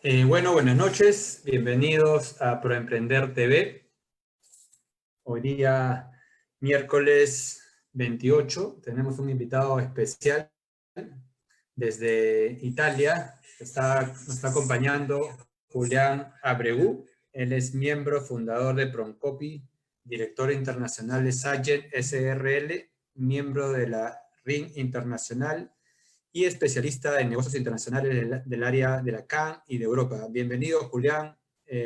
Buenas noches, bienvenidos a Proemprender TV. Hoy día, miércoles 28, tenemos un invitado especial desde Italia. Nos está acompañando Julián Abreu. Él es miembro fundador de Proncopy, director internacional de Sagent SRL, miembro de la RIN Internacional y especialista en negocios internacionales del área de la CAN y de Europa. Bienvenido, Julián.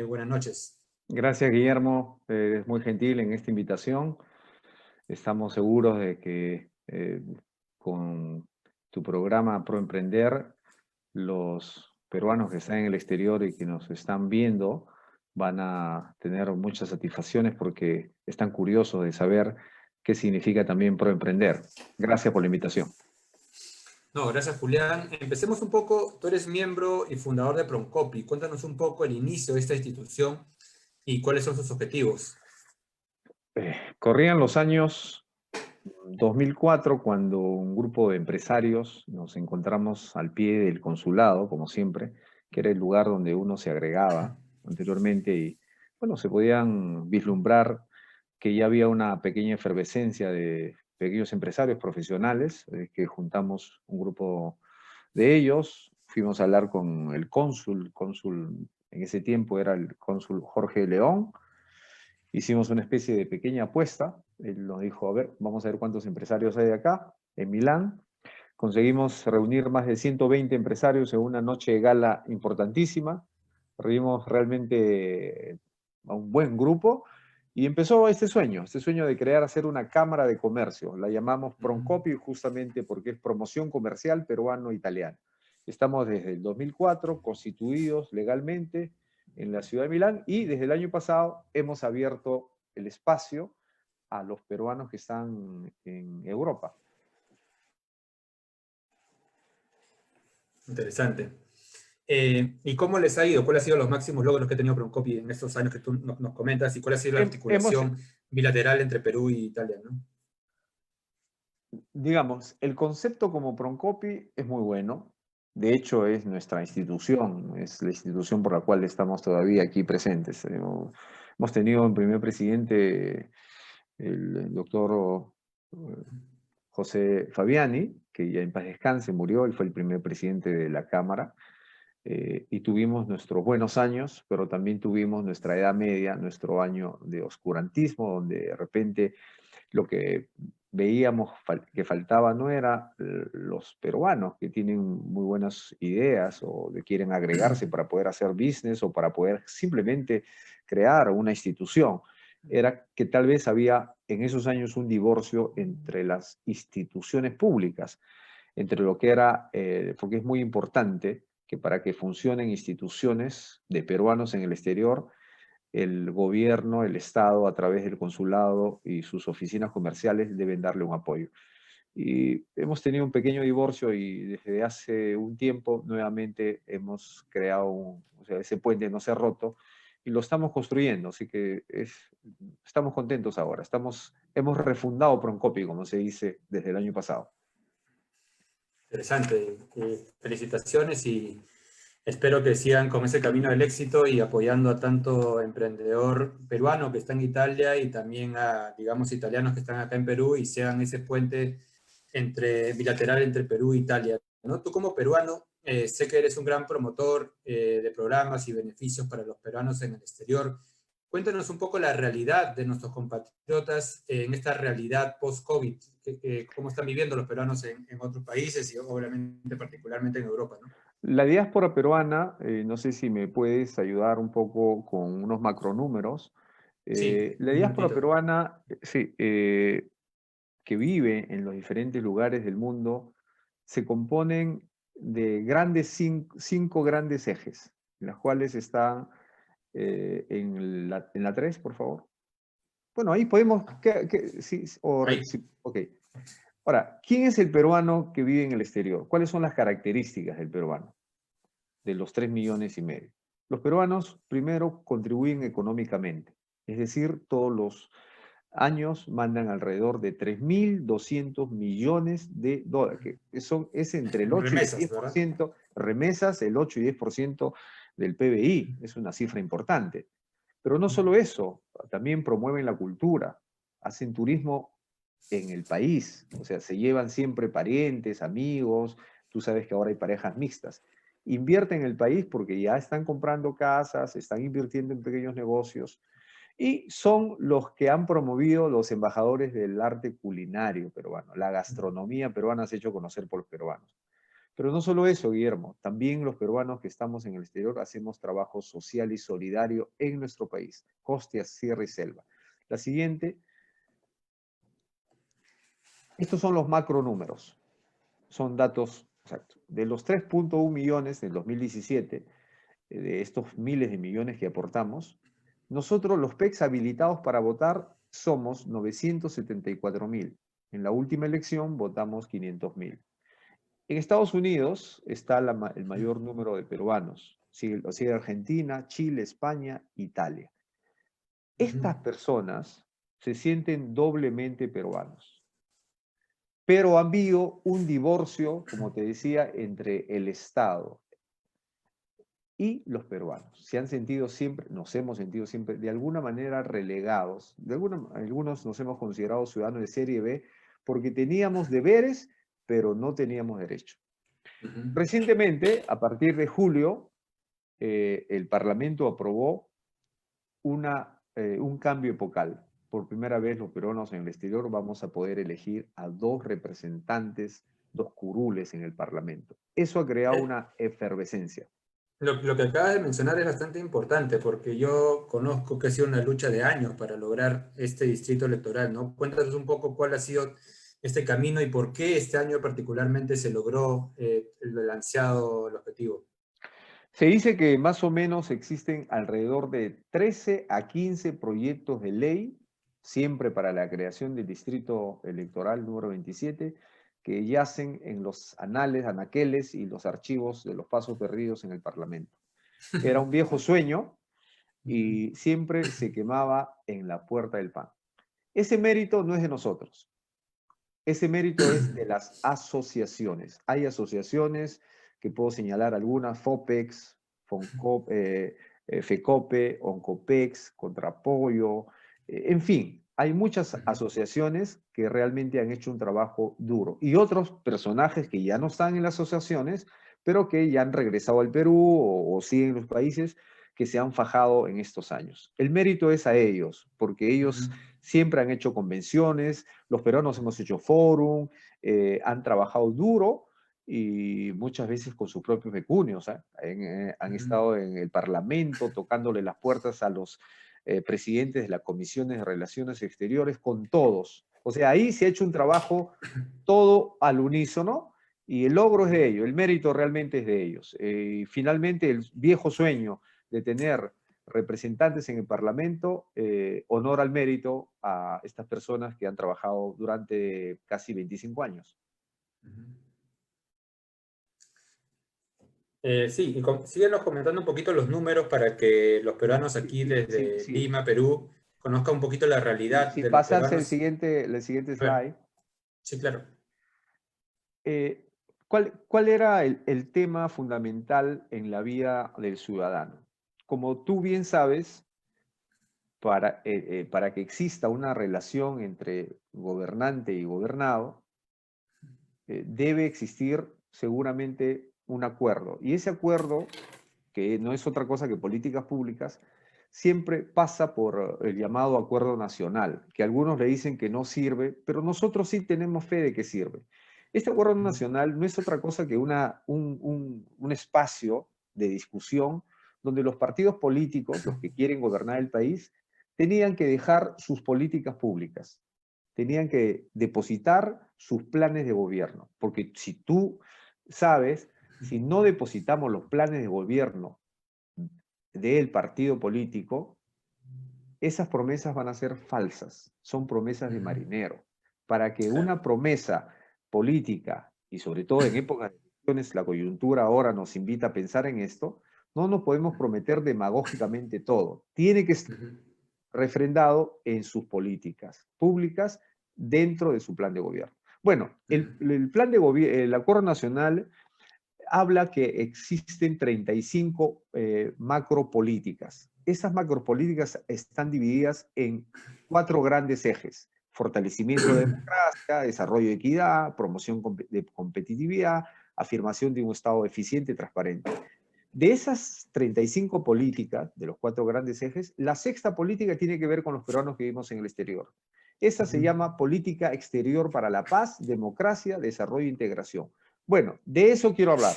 Buenas noches. Gracias, Guillermo. Es muy gentil en esta invitación. Estamos seguros de que con tu programa Proemprender, los peruanos que están en el exterior y que nos están viendo van a tener muchas satisfacciones porque están curiosos de saber qué significa también Proemprender. Gracias por la invitación. No, gracias, Julián. Empecemos un poco. Tú eres miembro y fundador de Proncopy. Cuéntanos un poco el inicio de esta institución y cuáles son sus objetivos. Corrían los años 2004 cuando un grupo de empresarios nos encontramos al pie del consulado, como siempre, que era el lugar donde uno se agregaba anteriormente y, bueno, se podían vislumbrar que ya había una pequeña efervescencia de pequeños empresarios profesionales, que juntamos un grupo de ellos, fuimos a hablar con el cónsul en ese tiempo era el cónsul Jorge León. Hicimos una especie de pequeña apuesta. Él nos dijo, a ver, vamos a ver cuántos empresarios hay acá, en Milán. Conseguimos reunir más de 120 empresarios en una noche de gala importantísima. Reunimos realmente a un buen grupo y empezó este sueño de crear, hacer una cámara de comercio. La llamamos Proncopy justamente porque es promoción comercial peruano-italiana. Estamos desde el 2004 constituidos legalmente en la ciudad de Milán y desde el año pasado hemos abierto el espacio a los peruanos que están en Europa. Interesante. ¿Y cómo les ha ido? ¿Cuáles han sido los máximos logros que ha tenido Proncopy en estos años que tú nos comentas? ¿Y cuál ha sido la articulación bilateral entre Perú y Italia, ¿no? Digamos, el concepto como Proncopy es muy bueno. De hecho, es nuestra institución, es la institución por la cual estamos todavía aquí presentes. Hemos tenido un primer presidente, el doctor José Fabiani, que ya en paz descanse, murió, él fue el primer presidente de la Cámara. Y tuvimos nuestros buenos años, pero también tuvimos nuestra edad media, nuestro año de oscurantismo, donde de repente lo que veíamos que faltaba no era los peruanos que tienen muy buenas ideas o que quieren agregarse para poder hacer business o para poder simplemente crear una institución. Era que tal vez había en esos años un divorcio entre las instituciones públicas, entre lo que era, porque es muy importante que para que funcionen instituciones de peruanos en el exterior, el gobierno, el Estado, a través del consulado y sus oficinas comerciales deben darle un apoyo. Y hemos tenido un pequeño divorcio y desde hace un tiempo nuevamente hemos creado, o sea, ese puente no se ha roto y lo estamos construyendo, así que estamos contentos ahora. Hemos refundado Proncopy, como se dice, desde el año pasado. Interesante. Felicitaciones y espero que sigan con ese camino del éxito y apoyando a tanto emprendedor peruano que está en Italia y también a, digamos, italianos que están acá en Perú y sean ese puente bilateral entre Perú e Italia, ¿no? Tú como peruano, sé que eres un gran promotor de programas y beneficios para los peruanos en el exterior. Cuéntanos un poco la realidad de nuestros compatriotas en esta realidad post-COVID. ¿Cómo están viviendo los peruanos en otros países y obviamente particularmente en Europa, ¿no? La diáspora peruana, no sé si me puedes ayudar un poco con unos macronúmeros. Sí, La un diáspora minutito. peruana, sí, que vive en los diferentes lugares del mundo, se componen de cinco grandes ejes, las cuales están en la 3, por favor. Bueno, ahí podemos, sí, Ahí. sí, ok. Ahora, ¿quién es el peruano que vive en el exterior? ¿Cuáles son las características del peruano? De los 3,5 millones. Los peruanos, primero, contribuyen económicamente, es decir, todos años mandan alrededor de 3.200 millones de dólares, que es entre el 8 y el Remesas, ¿verdad? 10%, remesas, el 8 y 10% del PBI, es una cifra importante. Pero no solo eso, también promueven la cultura, hacen turismo en el país, o sea, se llevan siempre parientes, amigos, tú sabes que ahora hay parejas mixtas. Invierten en el país porque ya están comprando casas, están invirtiendo en pequeños negocios y son los que han promovido los embajadores del arte culinario peruano. La gastronomía peruana se ha hecho conocer por los peruanos. Pero no solo eso, Guillermo, también los peruanos que estamos en el exterior hacemos trabajo social y solidario en nuestro país, costa, sierra y selva. La siguiente, estos son los macro números, son datos exactos. De los 3.1 millones del 2017, de estos miles de millones que aportamos, nosotros los PECs habilitados para votar somos 974.000. En la última elección votamos 500.000. En Estados Unidos está el mayor número de peruanos. Lo sigue Argentina, Chile, España, Italia. Estas personas se sienten doblemente peruanos, pero han habido un divorcio, como te decía, entre el Estado y los peruanos. Se han sentido siempre, nos hemos sentido siempre de alguna manera relegados. Algunos nos hemos considerado ciudadanos de serie B porque teníamos deberes, pero no teníamos derechos. Recientemente, a partir de julio, el Parlamento aprobó un cambio epocal. Por primera vez los peruanos en el exterior vamos a poder elegir a 2 representantes, 2 curules en el Parlamento. Eso ha creado una efervescencia. Lo que acabas de mencionar es bastante importante porque yo conozco que ha sido una lucha de años para lograr este distrito electoral, ¿no? Cuéntanos un poco cuál ha sido este camino y por qué este año particularmente se logró el ansiado el objetivo. Se dice que más o menos existen alrededor de 13 a 15 proyectos de ley, siempre para la creación del distrito electoral número 27, que yacen en los anales, anaqueles y los archivos de los pasos perdidos en el Parlamento. Era un viejo sueño y siempre se quemaba en la puerta del pan. Ese mérito no es de nosotros, ese mérito es de las asociaciones. Hay asociaciones que puedo señalar algunas, FOPEX, FECOPE, ONCOPEX, Contrapollo, en fin, hay muchas asociaciones que realmente han hecho un trabajo duro y otros personajes que ya no están en las asociaciones, pero que ya han regresado al Perú o siguen en los países que se han fajado en estos años. El mérito es a ellos, porque ellos siempre han hecho convenciones, los peruanos hemos hecho fórum, han trabajado duro y muchas veces con sus propios pecunios. Han estado en el Parlamento tocándole las puertas a los presidentes de las comisiones de Relaciones Exteriores, con todos. O sea, ahí se ha hecho un trabajo todo al unísono y el logro es de ellos, el mérito realmente es de ellos. Finalmente, el viejo sueño de tener representantes en el Parlamento, honor al mérito a estas personas que han trabajado durante casi 25 años. Sí, y síguenos comentando un poquito los números para que los peruanos aquí Sí, desde sí, Lima, Perú, conozcan un poquito la realidad si de los pasas peruanos. el siguiente A ver, slide. sí, claro. Eh, ¿Cuál era el tema fundamental en la vida del ciudadano? Como tú bien sabes, para que exista una relación entre gobernante y gobernado, debe existir seguramente un acuerdo. Y ese acuerdo, que no es otra cosa que políticas públicas, siempre pasa por el llamado acuerdo nacional, que algunos le dicen que no sirve, pero nosotros sí tenemos fe de que sirve. Este acuerdo nacional no es otra cosa que un espacio de discusión donde los partidos políticos, los que quieren gobernar el país, tenían que dejar sus políticas públicas, tenían que depositar sus planes de gobierno, porque si tú sabes, si no depositamos los planes de gobierno del partido político, esas promesas van a ser falsas, son promesas de marinero. Para que una promesa política, y sobre todo en épocas de elecciones, la coyuntura ahora nos invita a pensar en esto, no nos podemos prometer demagógicamente todo. Tiene que refrendado en sus políticas públicas dentro de su plan de gobierno. Bueno, el plan de gobierno, el Acuerdo Nacional habla que existen 35 macropolíticas. Esas macropolíticas están divididas en 4 grandes ejes: fortalecimiento de democracia, desarrollo de equidad, promoción de competitividad, afirmación de un Estado eficiente y transparente. De esas 35 políticas, de los 4 grandes ejes, la sexta política tiene que ver con los peruanos que vivimos en el exterior. Esa se llama Política Exterior para la Paz, Democracia, Desarrollo e Integración. Bueno, de eso quiero hablar.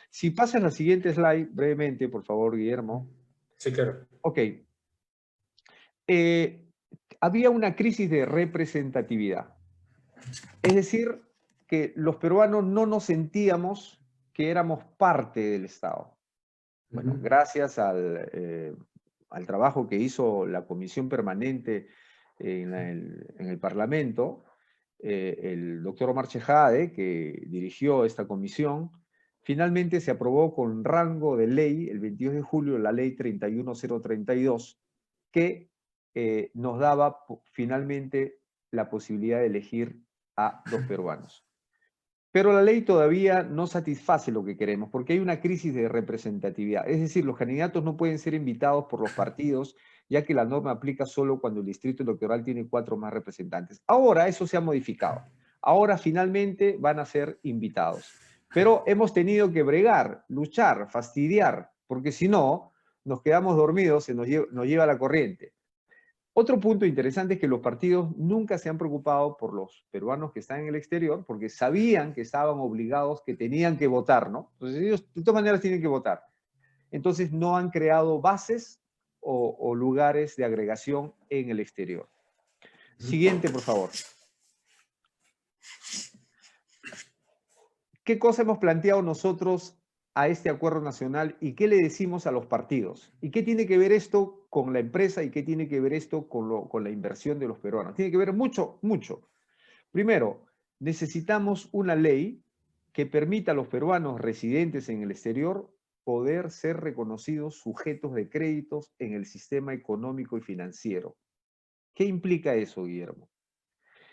Si pasas la siguiente slide brevemente, por favor, Guillermo. Sí, claro. Ok. Había una crisis de representatividad. Es decir, que los peruanos no nos sentíamos que éramos parte del Estado. Bueno, gracias al trabajo que hizo la Comisión Permanente en el Parlamento, el doctor Omar Chejade, que dirigió esta comisión, finalmente se aprobó con rango de ley, el 22 de julio, la ley 31032, que nos daba finalmente la posibilidad de elegir a 2 peruanos. Pero la ley todavía no satisface lo que queremos, porque hay una crisis de representatividad. Es decir, los candidatos no pueden ser invitados por los partidos, ya que la norma aplica solo cuando el distrito electoral tiene 4 más representantes. Ahora eso se ha modificado. Ahora finalmente van a ser invitados. Pero hemos tenido que bregar, luchar, fastidiar, porque si no, nos quedamos dormidos, nos lleva la corriente. Otro punto interesante es que los partidos nunca se han preocupado por los peruanos que están en el exterior, porque sabían que estaban obligados, que tenían que votar, ¿no? Entonces ellos de todas maneras tienen que votar. Entonces no han creado bases o lugares de agregación en el exterior. Siguiente, por favor. ¿Qué cosa hemos planteado nosotros a este acuerdo nacional y qué le decimos a los partidos? ¿Y qué tiene que ver esto con la empresa y qué tiene que ver esto con la inversión de los peruanos? Tiene que ver mucho, mucho. Primero, necesitamos una ley que permita a los peruanos residentes en el exterior poder ser reconocidos sujetos de créditos en el sistema económico y financiero. ¿Qué implica eso, Guillermo?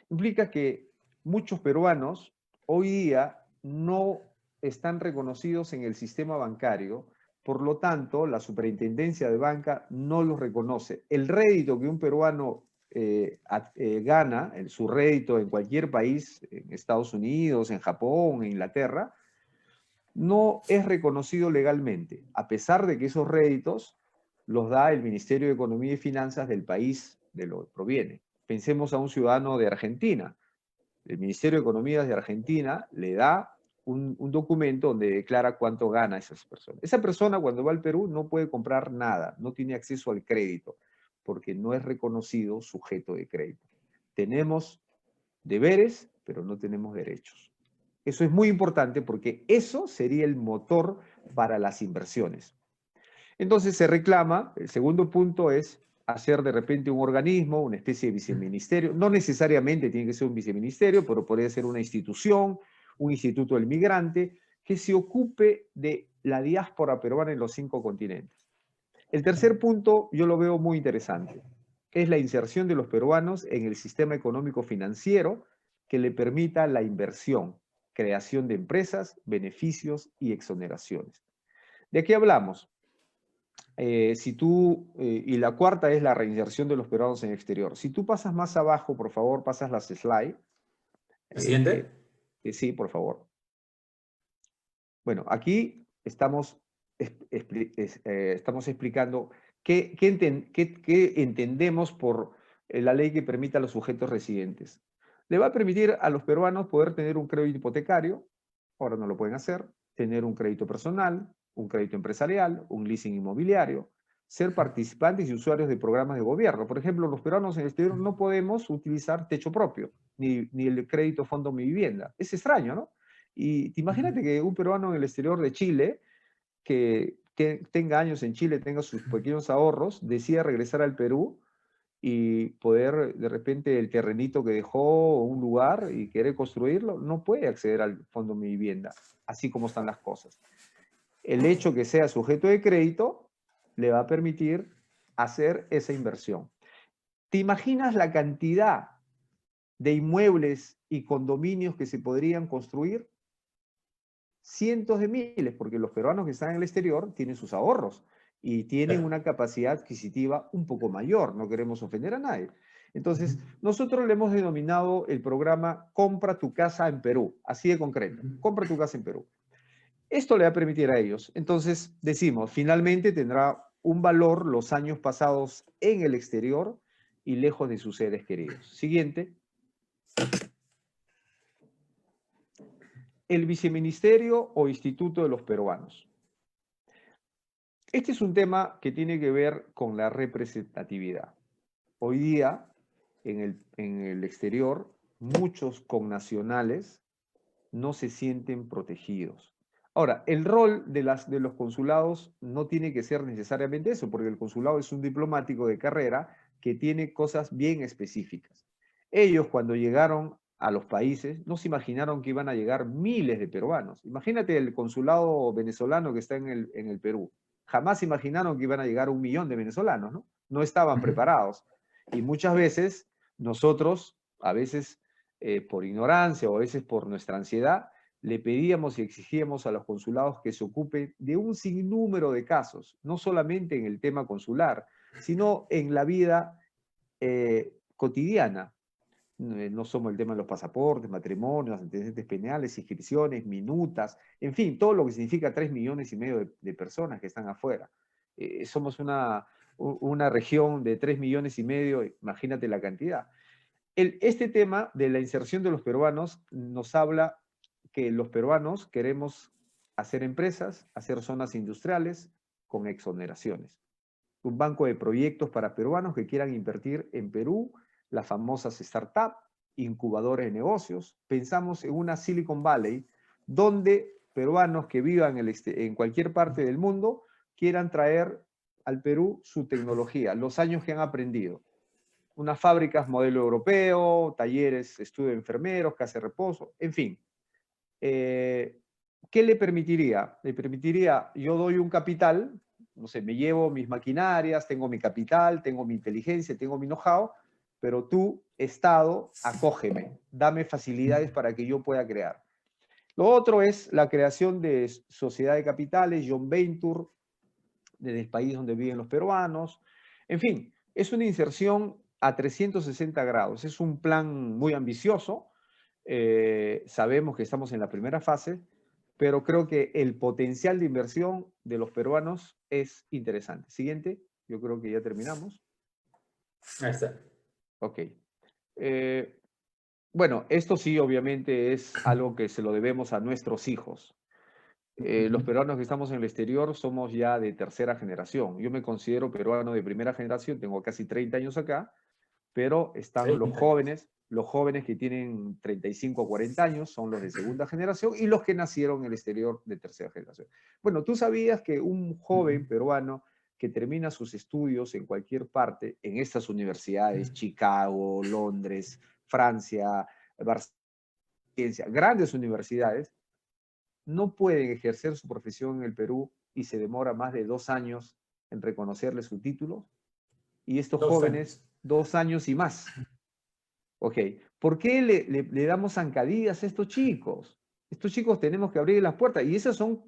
Implica que muchos peruanos hoy día no están reconocidos en el sistema bancario, por lo tanto, la superintendencia de banca no los reconoce. El rédito que un peruano gana, su rédito en cualquier país, en Estados Unidos, en Japón, en Inglaterra, no es reconocido legalmente, a pesar de que esos réditos los da el Ministerio de Economía y Finanzas del país de lo que proviene. Pensemos a un ciudadano de Argentina. El Ministerio de Economía de Argentina le da un documento donde declara cuánto gana esas personas. Esa persona cuando va al Perú no puede comprar nada, no tiene acceso al crédito, porque no es reconocido sujeto de crédito. Tenemos deberes, pero no tenemos derechos. Eso es muy importante porque eso sería el motor para las inversiones. Entonces se reclama, el segundo punto es hacer de repente un organismo, una especie de viceministerio. No necesariamente tiene que ser un viceministerio, pero podría ser una institución, un instituto del migrante, que se ocupe de la diáspora peruana en los 5 continentes. El tercer punto yo lo veo muy interesante. Es la inserción de los peruanos en el sistema económico financiero que le permita la inversión, creación de empresas, beneficios y exoneraciones. ¿De qué hablamos? Y la cuarta es la reinserción de los peruanos en el exterior. Si tú pasas más abajo, por favor, pasas las slides. ¿La siguiente? Sí, por favor. Bueno, aquí estamos explicando qué entendemos por la ley que permite a los sujetos residentes. Le va a permitir a los peruanos poder tener un crédito hipotecario, ahora no lo pueden hacer, tener un crédito personal, un crédito empresarial, un leasing inmobiliario, ser participantes y usuarios de programas de gobierno. Por ejemplo, los peruanos en el exterior no podemos utilizar techo propio, ni el crédito Fondo Mi Vivienda. Es extraño, ¿no? Y imagínate que un peruano en el exterior de Chile, que tenga años en Chile, tenga sus pequeños ahorros, decida regresar al Perú y poder, de repente, el terrenito que dejó, un lugar y querer construirlo, no puede acceder al Fondo Mi Vivienda, así como están las cosas. El hecho que sea sujeto de crédito le va a permitir hacer esa inversión. ¿Te imaginas la cantidad de inmuebles y condominios que se podrían construir? Cientos de miles, porque los peruanos que están en el exterior tienen sus ahorros y tienen una capacidad adquisitiva un poco mayor, no queremos ofender a nadie. Entonces, nosotros le hemos denominado el programa Compra tu casa en Perú, así de concreto, compra tu casa en Perú. Esto le va a permitir a ellos. Entonces, decimos, finalmente tendrá un valor los años pasados en el exterior y lejos de sus seres queridos. Siguiente. El Viceministerio o Instituto de los Peruanos. Este es un tema que tiene que ver con la representatividad. Hoy día, en el exterior, muchos connacionales no se sienten protegidos. Ahora, el rol de los consulados no tiene que ser necesariamente eso, porque el consulado es un diplomático de carrera que tiene cosas bien específicas. Ellos, cuando llegaron a los países, no se imaginaron que iban a llegar miles de peruanos. Imagínate el consulado venezolano que está en el Perú. Jamás imaginaron que iban a llegar 1 millón de venezolanos, ¿no? No estaban preparados. Y muchas veces nosotros, a veces por ignorancia o a veces por nuestra ansiedad, le pedíamos y exigíamos a los consulados que se ocupen de un sinnúmero de casos, no solamente en el tema consular, sino en la vida cotidiana. No somos el tema de los pasaportes, matrimonios, antecedentes penales, inscripciones, minutas, en fin, todo lo que significa 3,5 millones de personas que están afuera. Somos una región de 3,5 millones, imagínate la cantidad. Este tema de la inserción de los peruanos nos habla que los peruanos queremos hacer empresas, hacer zonas industriales con exoneraciones. Un banco de proyectos para peruanos que quieran invertir en Perú, las famosas startups, incubadores de negocios. Pensamos en una Silicon Valley donde peruanos que vivan en cualquier parte del mundo quieran traer al Perú su tecnología, los años que han aprendido. Unas fábricas modelo europeo, talleres, estudio de enfermeros, casa de reposo, en fin. ¿Qué le permitiría? Le permitiría, yo doy un capital, no sé, me llevo mis maquinarias, tengo mi capital, tengo mi inteligencia, tengo mi know-how, pero tú, Estado, acógeme, dame facilidades para que yo pueda crear. Lo otro es la creación de sociedad de capitales, joint venture, desde el país donde viven los peruanos. En fin, es una inserción a 360 grados. Es un plan muy ambicioso. Sabemos que estamos en la primera fase, pero creo que el potencial de inversión de los peruanos es interesante. Siguiente, yo creo que ya terminamos. Ahí está. Ok. Bueno, esto sí obviamente es algo que se lo debemos a nuestros hijos. Los peruanos que estamos en el exterior somos ya de tercera generación. Yo me considero peruano de primera generación, tengo casi 30 años acá, pero están los jóvenes que tienen 35 o 40 años, son los de segunda generación, y los que nacieron en el exterior de tercera generación. Bueno, ¿tú sabías que un joven peruano que termina sus estudios en cualquier parte, en estas universidades, Chicago, Londres, Francia, Barcelona, grandes universidades, no pueden ejercer su profesión en el Perú y se demora más de 2 años en reconocerle su título? Y estos jóvenes, 2 años y más. Ok, ¿por qué le damos zancadillas a estos chicos? Estos chicos tenemos que abrir las puertas. Y esas son...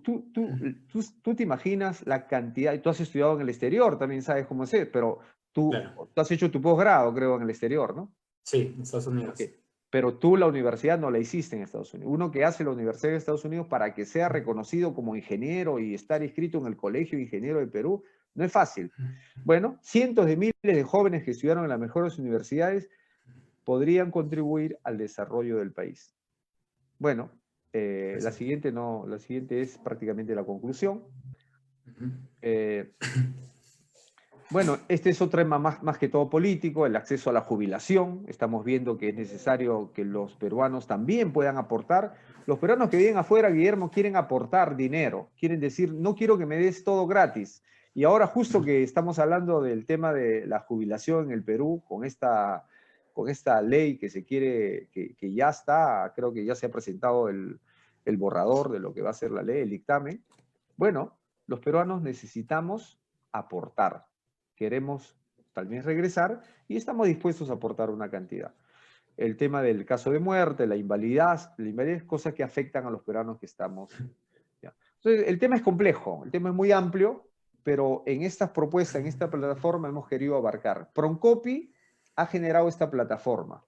Tú te imaginas la cantidad... Tú has estudiado en el exterior, también sabes cómo es, pero tú has hecho tu posgrado, creo, en el exterior, ¿no? Sí, en Estados Unidos. Okay. Pero tú la universidad no la hiciste en Estados Unidos. Uno que hace la universidad en Estados Unidos para que sea reconocido como ingeniero y estar inscrito en el Colegio de Ingenieros de Perú, no es fácil. Bueno, cientos de miles de jóvenes que estudiaron en las mejores universidades podrían contribuir al desarrollo del país. Bueno, la siguiente es prácticamente la conclusión. Bueno, este es otro tema más que todo político, el acceso a la jubilación. Estamos viendo que es necesario que los peruanos también puedan aportar. Los peruanos que viven afuera, Guillermo, quieren aportar dinero. Quieren decir, no quiero que me des todo gratis. Y ahora justo que estamos hablando del tema de la jubilación en el Perú, con esta ley que se quiere, que ya está, creo que ya se ha presentado el borrador de lo que va a ser la ley, el dictamen. Bueno, los peruanos necesitamos aportar. Queremos tal vez regresar, y estamos dispuestos a aportar una cantidad. El tema del caso de muerte, la invalidez, cosas que afectan a los peruanos que estamos. ¿Ya? Entonces, el tema es complejo, el tema es muy amplio, pero en estas propuestas, en esta plataforma hemos querido abarcar. Proncopi ha generado esta plataforma.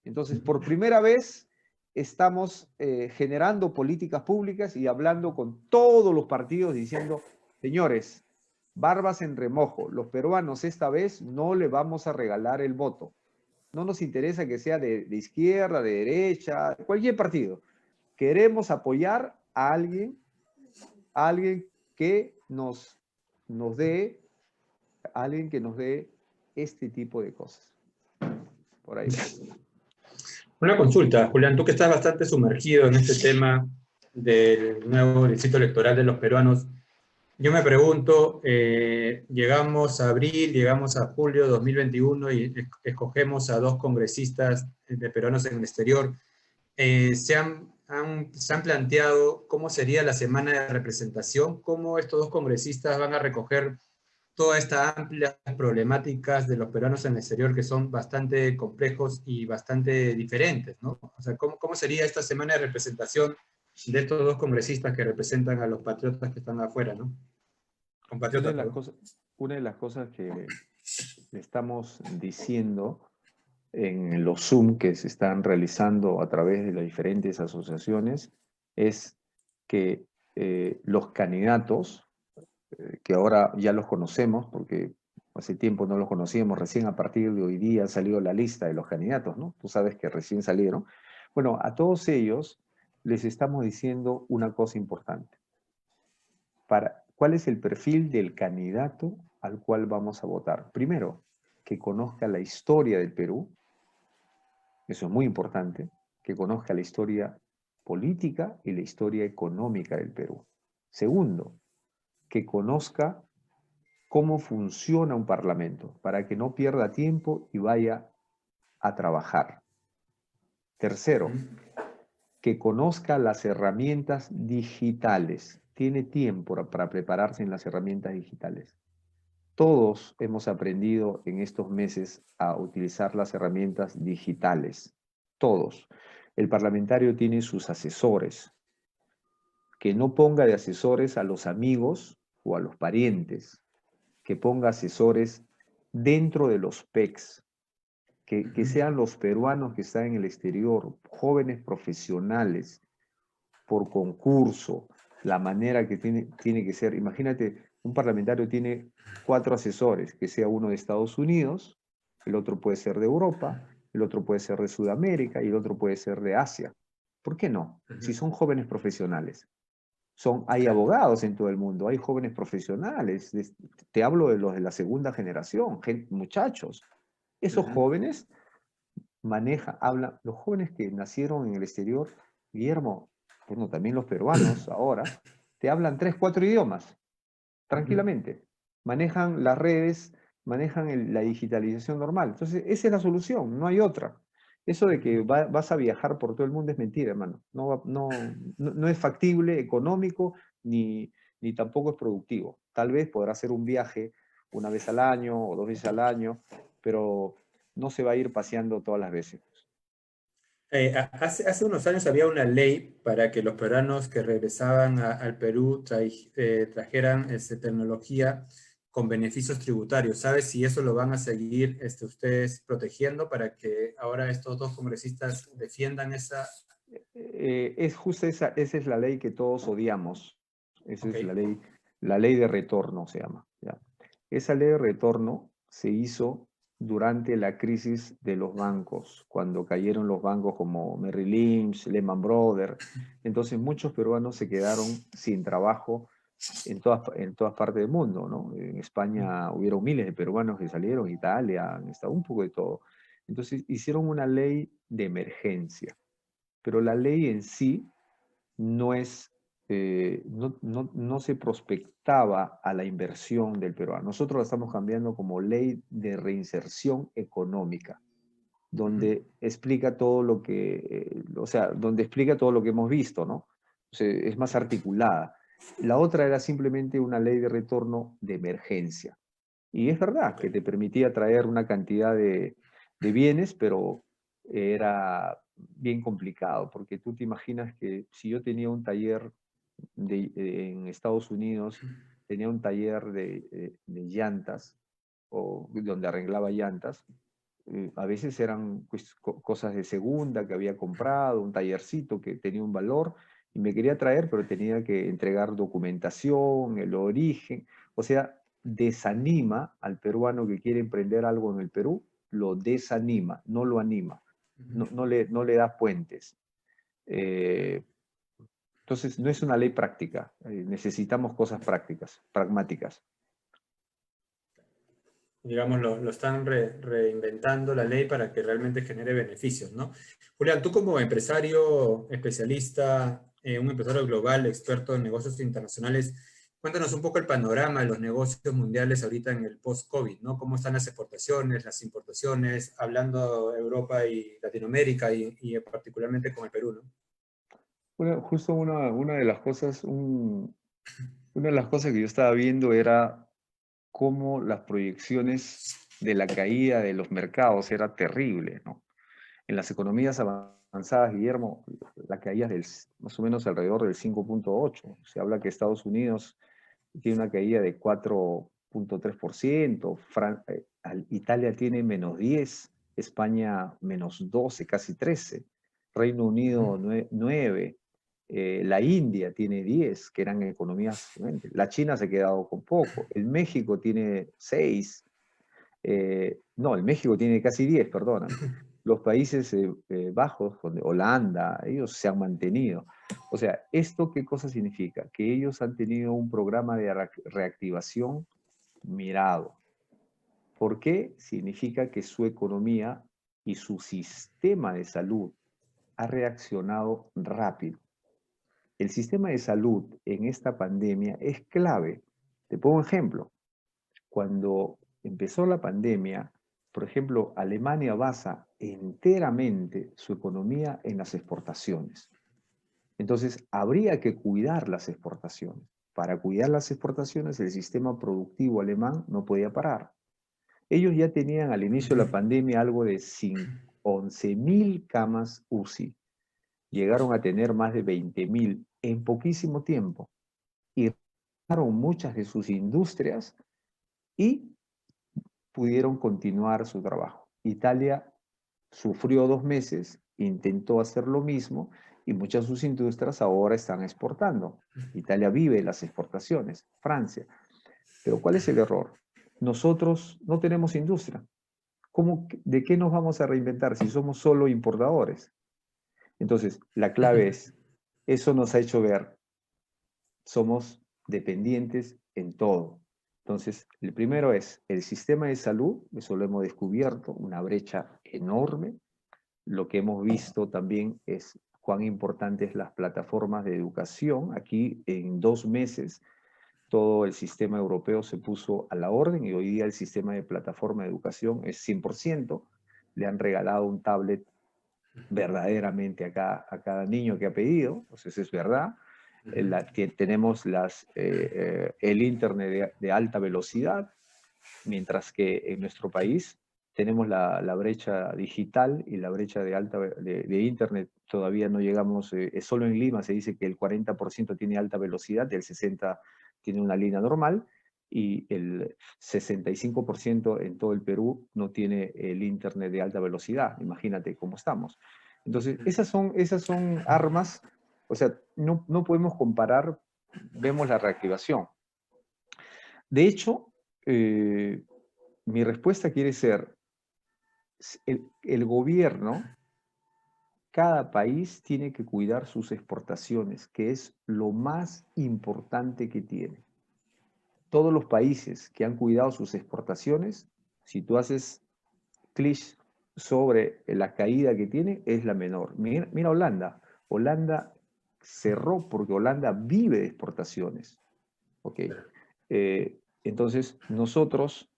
Entonces, por primera vez estamos generando políticas públicas y hablando con todos los partidos diciendo, señores, barbas en remojo, los peruanos esta vez no le vamos a regalar el voto. No nos interesa que sea de izquierda, de derecha, cualquier partido. Queremos apoyar a alguien que nos dé, alguien que nos dé este tipo de cosas. Por ahí. Una consulta, Julián, tú que estás bastante sumergido en este tema del nuevo distrito electoral de los peruanos, yo me pregunto, llegamos a abril, llegamos a julio de 2021 y escogemos a 2 congresistas de peruanos en el exterior. ¿Se han planteado cómo sería la semana de representación? ¿Cómo estos 2 congresistas van a recoger todas estas amplias problemáticas de los peruanos en el exterior que son bastante complejos y bastante diferentes, ¿no? O sea, ¿cómo sería esta semana de representación de estos 2 congresistas que representan a los patriotas que están afuera, ¿no? Compatriotas, perdón. Una de las cosas que estamos diciendo en los Zoom que se están realizando a través de las diferentes asociaciones es que los candidatos, que ahora ya los conocemos, porque hace tiempo no los conocíamos, recién a partir de hoy día ha salido la lista de los candidatos, ¿no? Tú sabes que recién salieron. Bueno, a todos ellos les estamos diciendo una cosa importante. ¿Cuál es el perfil del candidato al cual vamos a votar? Primero, que conozca la historia del Perú, eso es muy importante, que conozca la historia política y la historia económica del Perú. Segundo, que conozca cómo funciona un parlamento, para que no pierda tiempo y vaya a trabajar. Tercero, que conozca las herramientas digitales. Tiene tiempo para prepararse en las herramientas digitales. Todos hemos aprendido en estos meses a utilizar las herramientas digitales. Todos. El parlamentario tiene sus asesores. Que no ponga de asesores a los amigos o a los parientes. Que ponga asesores dentro de los PECs. Que sean los peruanos que están en el exterior, jóvenes profesionales, por concurso, la manera que tiene que ser. Imagínate, un parlamentario tiene 4 asesores, que sea uno de Estados Unidos, el otro puede ser de Europa, el otro puede ser de Sudamérica y el otro puede ser de Asia. ¿Por qué no? Si son jóvenes profesionales. Hay abogados en todo el mundo, hay jóvenes profesionales. Te hablo de los de la segunda generación, muchachos. Esos jóvenes hablan, los jóvenes que nacieron en el exterior, Guillermo, bueno, también los peruanos ahora, te hablan 3, 4 idiomas, tranquilamente. Manejan las redes, manejan la digitalización normal. Entonces, esa es la solución, no hay otra. Eso de que vas a viajar por todo el mundo es mentira, hermano. No es factible, económico, ni tampoco es productivo. Tal vez podrá hacer un viaje una vez al año o 2 veces al año, pero no se va a ir paseando todas las veces. Hace unos años había una ley para que los peruanos que regresaban al Perú trajeran tecnología con beneficios tributarios. ¿Sabes si eso lo van a seguir ustedes protegiendo para que ahora estos 2 congresistas defiendan esa? Es justo esa es la ley que todos odiamos. Esa Okay. es la ley de retorno se llama. ¿Ya? Esa ley de retorno se hizo durante la crisis de los bancos, cuando cayeron los bancos como Merrill Lynch, Lehman Brothers. Entonces muchos peruanos se quedaron sin trabajo en todas partes del mundo, ¿no? En España hubieron miles de peruanos que salieron, Italia, han estado un poco de todo. Entonces hicieron una ley de emergencia, pero la ley en sí no se prospectaba a la inversión del peruano. Nosotros la estamos cambiando como ley de reinserción económica, donde explica todo lo que, donde explica todo lo que hemos visto, ¿no? O sea, es más articulada. La otra era simplemente una ley de retorno de emergencia. Y es verdad que te permitía traer una cantidad de bienes, pero era bien complicado, porque tú te imaginas que si yo tenía un taller en Estados Unidos, tenía un taller de llantas, o donde arreglaba llantas, a veces eran pues, cosas de segunda que había comprado, un tallercito que tenía un valor, y me quería traer, pero tenía que entregar documentación, el origen, o sea, desanima al peruano que quiere emprender algo en el Perú, lo desanima, no lo anima, no le da puentes. Eh, entonces, no es una ley práctica, necesitamos cosas prácticas, pragmáticas. Digamos, lo están reinventando la ley para que realmente genere beneficios, ¿no? Julián, tú como empresario especialista, un empresario global, experto en negocios internacionales, cuéntanos un poco el panorama de los negocios mundiales ahorita en el post-COVID, ¿no? ¿Cómo están las exportaciones, las importaciones, hablando Europa y Latinoamérica y particularmente con el Perú, ¿no? Justo una de las cosas, una de las cosas que yo estaba viendo era cómo las proyecciones de la caída de los mercados era terrible, ¿no? En las economías avanzadas, Guillermo, la caída es más o menos alrededor del 5,8. Se habla que Estados Unidos tiene una caída de 4,3%, Italia tiene -10, España -12, casi 13, Reino Unido 9, la India tiene 10, que eran economías, la China se ha quedado con poco, el México tiene 6, no, el México tiene casi 10, perdóname. Los Países Bajos, Holanda, ellos se han mantenido. O sea, ¿esto qué cosa significa? Que ellos han tenido un programa de reactivación mirado. ¿Por qué? Significa que su economía y su sistema de salud ha reaccionado rápido. El sistema de salud en esta pandemia es clave. Te pongo un ejemplo. Cuando empezó la pandemia, por ejemplo, Alemania basa enteramente su economía en las exportaciones. Entonces, habría que cuidar las exportaciones. Para cuidar las exportaciones, el sistema productivo alemán no podía parar. Ellos ya tenían al inicio de la pandemia algo de 11.000 camas UCI. Llegaron a tener más de 20.000 en poquísimo tiempo. Y cerraron muchas de sus industrias y pudieron continuar su trabajo. Italia sufrió 2 meses, intentó hacer lo mismo y muchas de sus industrias ahora están exportando. Italia vive de las exportaciones, Francia. Pero ¿cuál es el error? Nosotros no tenemos industria. ¿De qué nos vamos a reinventar si somos solo importadores? Entonces, la clave es, eso nos ha hecho ver, somos dependientes en todo. Entonces, el primero es el sistema de salud, eso lo hemos descubierto, una brecha enorme. Lo que hemos visto también es cuán importantes las plataformas de educación. Aquí en 2 meses todo el sistema europeo se puso a la orden y hoy día el sistema de plataforma de educación es 100%. Le han regalado un tablet verdaderamente a cada niño que ha pedido, entonces es verdad. Tenemos el internet de alta velocidad, mientras que en nuestro país tenemos la brecha digital y la brecha de internet, todavía no llegamos, solo en Lima se dice que el 40% tiene alta velocidad, el 60% tiene una línea normal, y el 65% en todo el Perú no tiene el internet de alta velocidad. Imagínate cómo estamos. Entonces, esas son armas, o sea, no podemos comparar, vemos la reactivación. De hecho, mi respuesta quiere ser, el gobierno, cada país tiene que cuidar sus exportaciones, que es lo más importante que tiene. Todos los países que han cuidado sus exportaciones, si tú haces clic sobre la caída que tiene, es la menor. Mira Holanda. Holanda cerró porque Holanda vive de exportaciones. ¿Ok? Entonces, nosotros,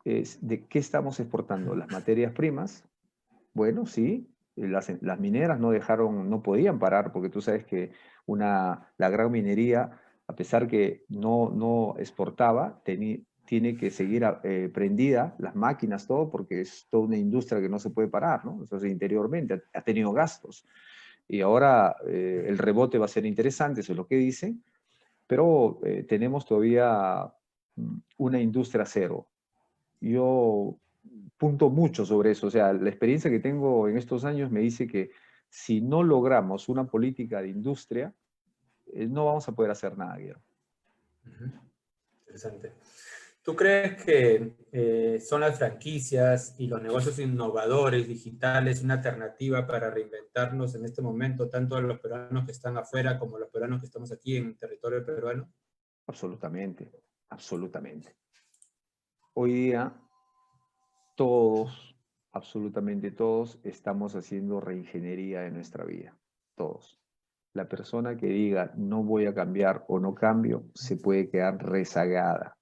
¿de qué estamos exportando? Las materias primas. Bueno, sí, las mineras no podían parar, porque tú sabes que la gran minería, a pesar que no exportaba, tiene que seguir prendida, las máquinas, todo, porque es toda una industria que no se puede parar, ¿no? Entonces, interiormente ha tenido gastos. Y ahora el rebote va a ser interesante, eso es lo que dicen, pero tenemos todavía una industria cero. Yo punto mucho sobre eso, o sea, la experiencia que tengo en estos años me dice que si no logramos una política de industria, no vamos a poder hacer nada, Guillermo. Interesante. ¿Tú crees que son las franquicias y los negocios innovadores digitales una alternativa para reinventarnos en este momento, tanto a los peruanos que están afuera como a los peruanos que estamos aquí en territorio peruano? Absolutamente, absolutamente. Hoy día todos, absolutamente todos, estamos haciendo reingeniería de nuestra vida. Todos. La persona que diga no voy a cambiar o no cambio, se puede quedar rezagada.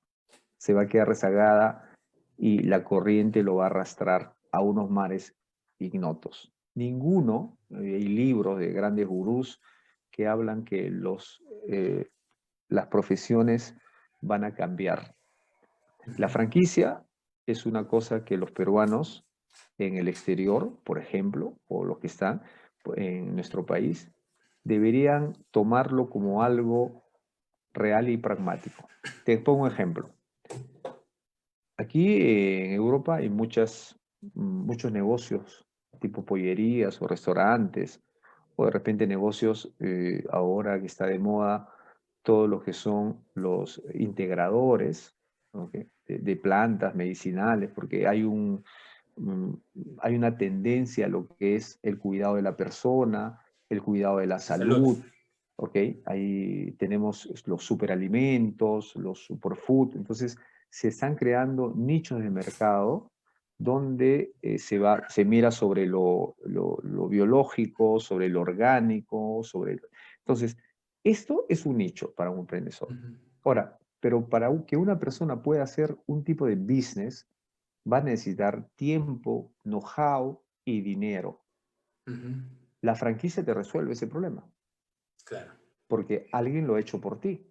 Se va a quedar rezagada y la corriente lo va a arrastrar a unos mares ignotos. Ninguno, hay libros de grandes gurús que hablan que las profesiones van a cambiar. La franquicia es una cosa que los peruanos en el exterior, por ejemplo, o los que están en nuestro país, deberían tomarlo como algo real y pragmático. Te pongo un ejemplo. Aquí en Europa hay muchos negocios, tipo pollerías o restaurantes, o de repente negocios, ahora que está de moda, todo lo que son los integradores, ¿ok? De plantas medicinales, porque mm, hay una tendencia a lo que es el cuidado de la persona, el cuidado de la Salud. salud, ¿ok? Ahí tenemos los superalimentos, los superfood, entonces se están creando nichos de mercado donde se mira sobre lo biológico, sobre lo orgánico, Entonces, esto es un nicho para un emprendedor. Ahora, pero para que una persona pueda hacer un tipo de business, va a necesitar tiempo, know-how y dinero. La franquicia te resuelve ese problema, Claro. porque alguien lo ha hecho por ti.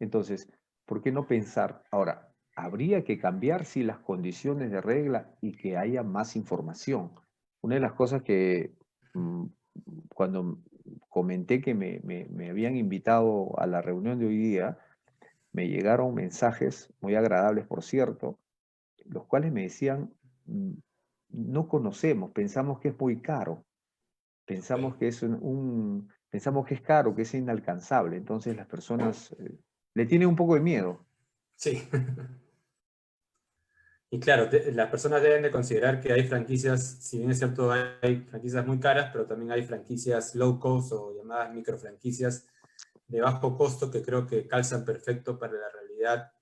Entonces, ¿por qué no pensar? Ahora, habría que cambiar, sí, las condiciones de regla y que haya más información. Una de las cosas que cuando comenté que me habían invitado a la reunión de hoy día, me llegaron mensajes muy agradables, por cierto, los cuales me decían, no conocemos, pensamos que es muy caro, pensamos que es pensamos que es caro, que es inalcanzable. Entonces las personas le tienen un poco de miedo. Sí. Y claro, las personas deben de considerar que hay franquicias, si bien es cierto, hay franquicias muy caras, pero también hay franquicias low cost o llamadas micro franquicias de bajo costo que creo que calzan perfecto para la realidad,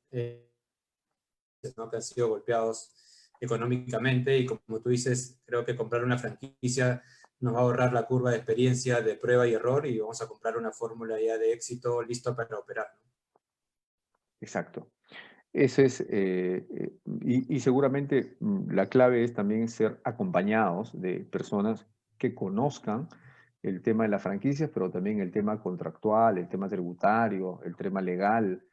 ¿no? Que han sido golpeados económicamente y como tú dices, creo que comprar una franquicia nos va a ahorrar la curva de experiencia de prueba y error y vamos a comprar una fórmula ya de éxito listo para operar, ¿no? Exacto. Ese es, y seguramente la clave es también ser acompañados de personas que conozcan el tema de las franquicias, pero también el tema contractual, el tema tributario, el tema legal,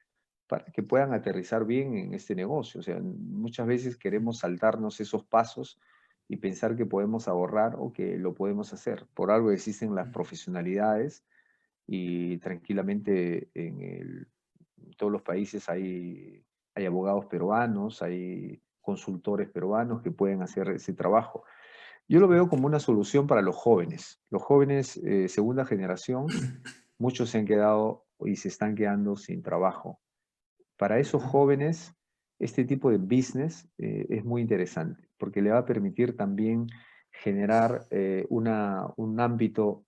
para que puedan aterrizar bien en este negocio. O sea, muchas veces queremos saltarnos esos pasos y pensar que podemos ahorrar o que lo podemos hacer. Por algo existen las profesionalidades y tranquilamente en todos los países hay abogados peruanos, hay consultores peruanos que pueden hacer ese trabajo. Yo lo veo como una solución para los jóvenes. Los jóvenes, segunda generación, muchos se han quedado y se están quedando sin trabajo. Para esos jóvenes, este tipo de business es muy interesante porque le va a permitir también generar un ámbito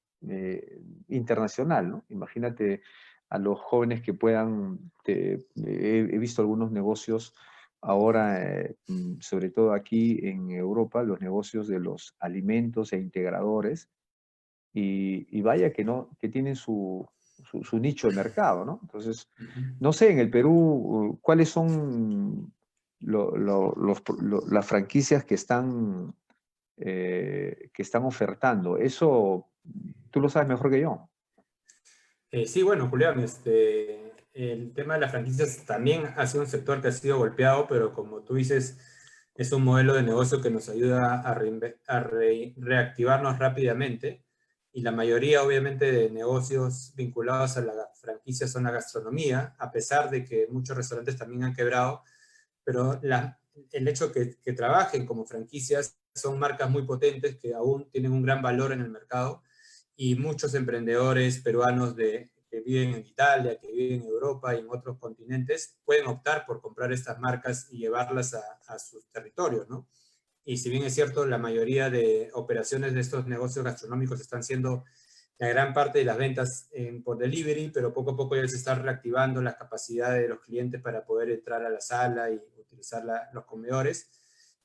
internacional, ¿no? Imagínate a los jóvenes que puedan, he visto algunos negocios ahora, sobre todo aquí en Europa, los negocios de los alimentos e integradores, y vaya que no, que tienen su nicho de mercado, ¿no? Entonces, no sé, en el Perú, ¿cuáles son las franquicias que están ofertando? Eso tú lo sabes mejor que yo. Sí, bueno, Julián, el tema de las franquicias también ha sido un sector que ha sido golpeado, pero como tú dices, es un modelo de negocio que nos ayuda a reactivarnos rápidamente. Y la mayoría, obviamente, de negocios vinculados a la franquicia son la gastronomía, a pesar de que muchos restaurantes también han quebrado, pero el hecho que trabajen como franquicias son marcas muy potentes que aún tienen un gran valor en el mercado y muchos emprendedores peruanos que viven en Italia, que viven en Europa y en otros continentes, pueden optar por comprar estas marcas y llevarlas a sus territorios, ¿no? Y si bien es cierto, la mayoría de operaciones de estos negocios gastronómicos están siendo la gran parte de las ventas por delivery, pero poco a poco ya se está reactivando la capacidad de los clientes para poder entrar a la sala y utilizar los comedores.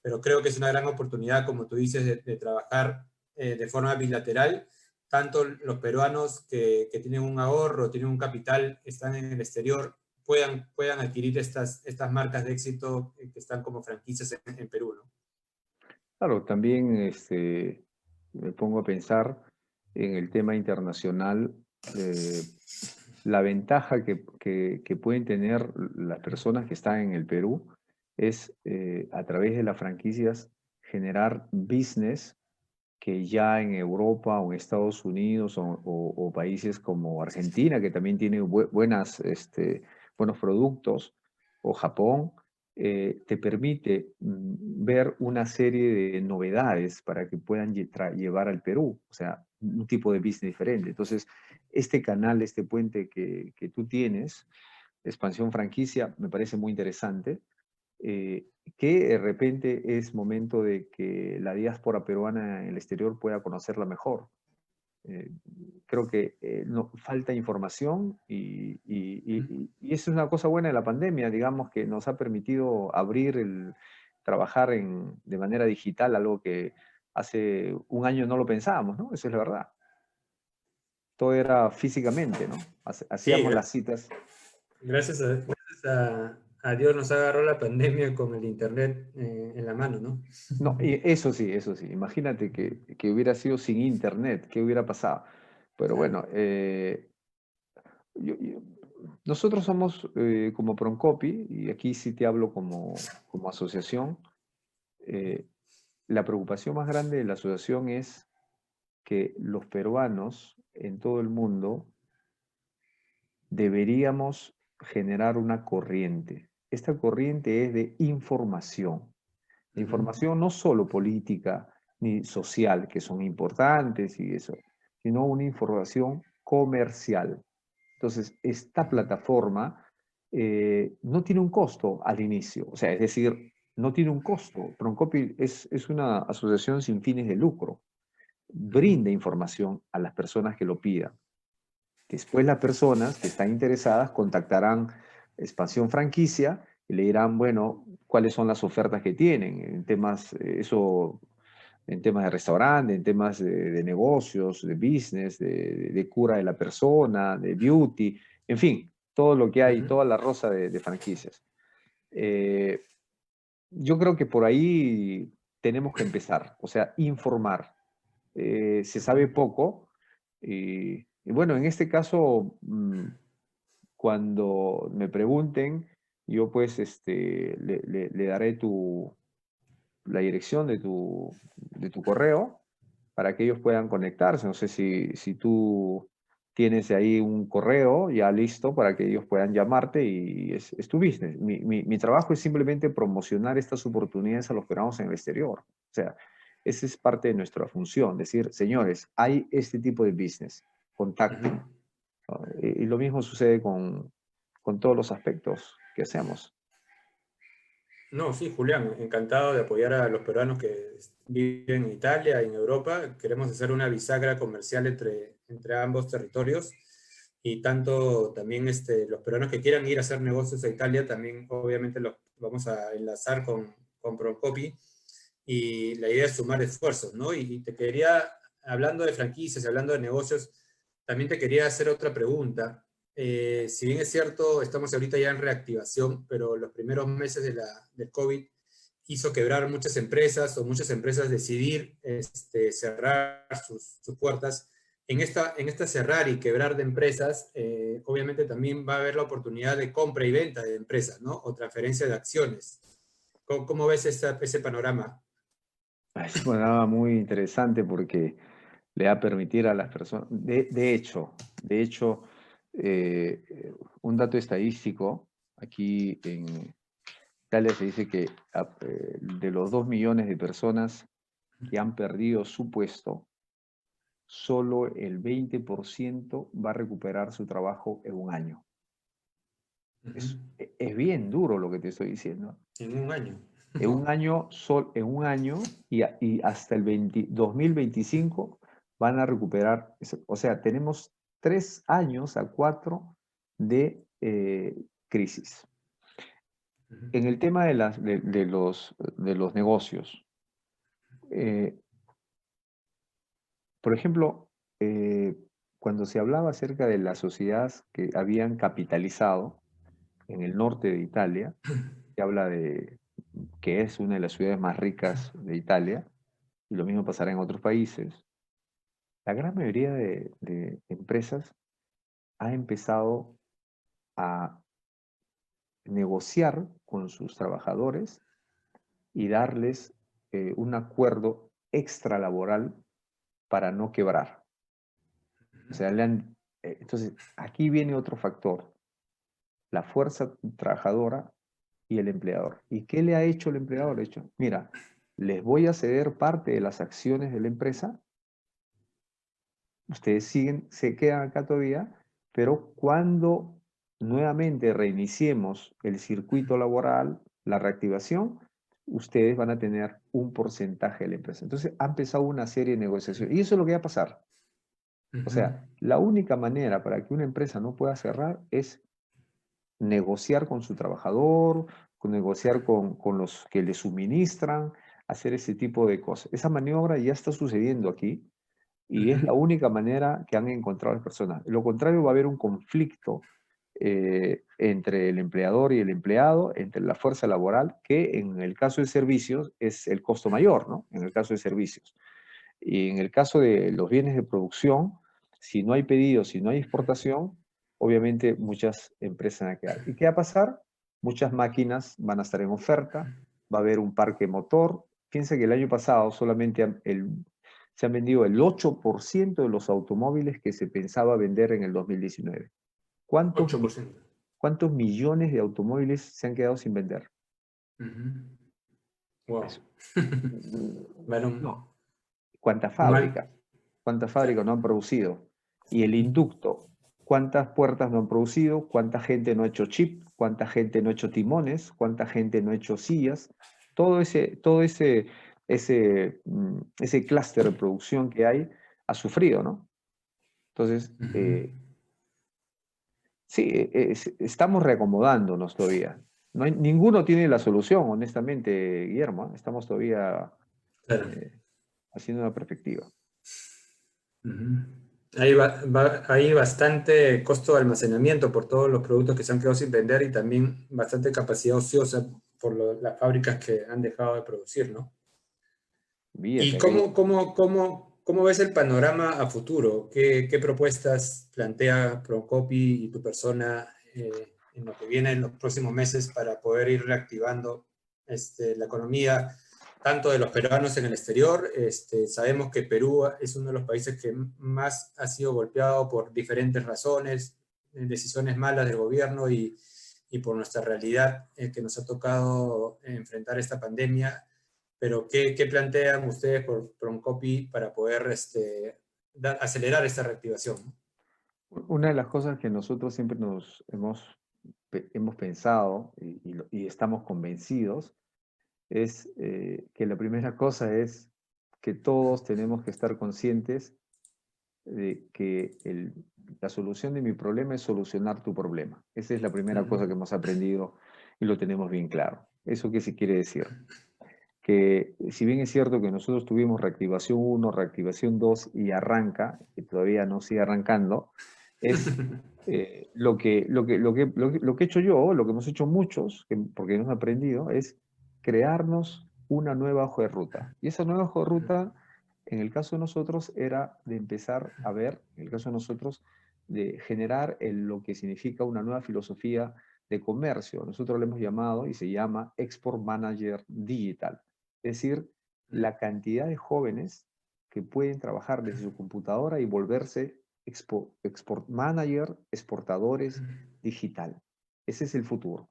Pero creo que es una gran oportunidad, como tú dices, de trabajar de forma bilateral. Tanto los peruanos que tienen un ahorro, tienen un capital, están en el exterior, puedan adquirir estas marcas de éxito que están como franquicias en Perú, ¿no? Claro, también me pongo a pensar en el tema internacional, eh, la ventaja que pueden tener las personas que están en el Perú es a través de las franquicias generar business que ya en Europa o en Estados Unidos o países como Argentina, que también tiene buenos productos, o Japón, te permite ver una serie de novedades para que puedan llevar al Perú, o sea, un tipo de business diferente. Entonces, este canal, este puente que tú tienes, expansión franquicia, me parece muy interesante, eh, que de repente es momento de que la diáspora peruana en el exterior pueda conocerla mejor. Eh, Creo que falta información y eso es una cosa buena de la pandemia, digamos, que nos ha permitido trabajar de manera digital, algo que hace un año no lo pensábamos, ¿no? Eso es la verdad. Todo era físicamente, ¿no? Sí, Hacíamos las citas. gracias a Dios nos agarró la pandemia con el internet en la mano, ¿no? No, y eso sí, eso sí. Imagínate que hubiera sido sin internet, ¿qué hubiera pasado? Pero Claro. bueno, yo- yo- nosotros somos como Proncopi, y aquí sí te hablo como asociación, eh, la preocupación más grande de la asociación es que los peruanos en todo el mundo deberíamos generar una corriente. Esta corriente es de información. Ujú. Información no solo política ni social, que son importantes y eso, sino una información comercial. Entonces, esta plataforma no tiene un costo al inicio, o sea, es decir, no tiene un costo. Proncopi es una asociación sin fines de lucro, Ujú. brinda información a las personas que lo pidan. Después las personas que están interesadas contactarán Expansión Franquicia y le dirán, bueno, cuáles son las ofertas que tienen en temas, en temas de restaurante, en temas de negocios, de business, de cura de la persona, de beauty, en fin, todo lo que hay, Ujú. toda la rosa de franquicias. Eh, yo creo que por ahí tenemos que empezar, o sea, informar. Se sabe Ujú. poco y bueno, en este caso, cuando me pregunten, yo pues le daré la dirección de tu correo para que ellos puedan conectarse. No sé si tú tienes ahí un correo ya listo para que ellos puedan llamarte y es tu business. Mi trabajo es simplemente promocionar estas oportunidades a los peruanos en el exterior. O sea, esa es parte de nuestra función, decir, señores, hay este tipo de business, Ujú. contacten. ¿No? Y lo mismo sucede con todos los aspectos que hacemos. No, sí, Julián, encantado de apoyar a los peruanos que viven en Italia y en Europa. Queremos hacer una bisagra comercial entre ambos territorios y tanto también los peruanos que quieran ir a hacer negocios a Italia, también obviamente los vamos a enlazar con Procopy y la idea es sumar esfuerzos, ¿no? Y te quería, hablando de franquicias y hablando de negocios, también te quería hacer otra pregunta. Si bien es cierto, estamos ahorita ya en reactivación, pero los primeros meses del COVID hizo quebrar muchas empresas o muchas empresas decidir cerrar sus puertas en esta cerrar y quebrar de empresas, obviamente también va a haber la oportunidad de compra y venta de empresas, ¿no? O transferencia de acciones. ¿Cómo ves ese panorama? Es un programa muy interesante porque le va a permitir a las personas, de hecho, un dato estadístico, aquí en Italia se dice que de los 2 millones de personas que han perdido su puesto, solo el 20% va a recuperar su trabajo en un año. Es bien duro lo que te estoy diciendo. En un año. En un año y hasta el 2025 van a recuperar, o sea, tenemos 3 años a 4 de crisis. En el tema de los negocios, por ejemplo, cuando se hablaba acerca de las sociedades que habían capitalizado en el norte de Italia, se habla de que es una de las ciudades más ricas de Italia, y lo mismo pasará en otros países. La gran mayoría de empresas ha empezado a negociar con sus trabajadores y darles un acuerdo extralaboral para no quebrar. O sea, entonces, aquí viene otro factor, la fuerza trabajadora y el empleador. ¿Y qué le ha hecho el empleador? Le ha dicho, mira, les voy a ceder parte de las acciones de la empresa, ustedes se quedan acá todavía, pero cuando nuevamente reiniciemos el circuito laboral, la reactivación, ustedes van a tener un porcentaje de la empresa. Entonces, ha empezado una serie de negociaciones. Y eso es lo que va a pasar. O sea, la única manera para que una empresa no pueda cerrar es negociar con su trabajador, negociar con los que le suministran, hacer ese tipo de cosas. Esa maniobra ya está sucediendo aquí y es la única manera que han encontrado las personas. De lo contrario, va a haber un conflicto entre el empleador y el empleado, entre la fuerza laboral, que en el caso de servicios es el costo mayor, ¿no? En el caso de servicios. Y en el caso de los bienes de producción, si no hay pedidos, si no hay exportación, obviamente muchas empresas van a quedar. ¿Y qué va a pasar? Muchas máquinas van a estar en oferta, va a haber un parque motor. Piensa que el año pasado solamente se han vendido el 8% de los automóviles que se pensaba vender en el 2019. ¿Cuántos, 8%. cuántos millones de automóviles se han quedado sin vender? Wow. Eso. Bueno, No. ¿Cuántas mal. fábricas? ¿Cuántas fábricas Claro. no han producido? Y el inducto, ¿cuántas puertas no han producido? ¿Cuánta gente no ha hecho chip? ¿Cuánta gente no ha hecho timones? ¿Cuánta gente no ha hecho sillas? Ese clúster de producción que hay ha sufrido, ¿no? Entonces, sí, estamos reacomodándonos todavía. Ninguno tiene la solución, honestamente, Guillermo. Estamos todavía Claro. haciendo una perspectiva. Hay bastante costo de almacenamiento por todos los productos que se han quedado sin vender y también bastante capacidad ociosa por las fábricas que han dejado de producir, ¿no? ¿Y Fíjate, ahí. cómo ves el panorama a futuro? ¿Qué propuestas plantea Procopy y tu persona en lo que viene en los próximos meses para poder ir reactivando la economía, tanto de los peruanos en el exterior? Sabemos que Perú es uno de los países que más ha sido golpeado por diferentes razones, decisiones malas del gobierno y por nuestra realidad que nos ha tocado enfrentar esta pandemia. Pero ¿qué plantean ustedes por Procopy para poder acelerar esta reactivación? Una de las cosas que nosotros siempre nos hemos pensado y estamos convencidos es que la primera cosa es que todos tenemos que estar conscientes de que la solución de mi problema es solucionar tu problema. Esa es la primera cosa que hemos aprendido y lo tenemos bien claro. ¿Eso qué se quiere decir? Que si bien es cierto que nosotros tuvimos reactivación 1, reactivación 2 y arranca, y todavía no sigue arrancando, es lo que he hecho yo, lo que hemos hecho muchos, porque hemos aprendido, es crearnos una nueva hoja de ruta. Y esa nueva hoja de ruta En el caso de nosotros era de empezar a ver, en el caso de nosotros, de generar lo que significa una nueva filosofía de comercio. Nosotros lo hemos llamado y se llama Export Manager Digital. Es decir, la cantidad de jóvenes que pueden trabajar desde su computadora y volverse export manager, exportadores digital. Ese es el futuro.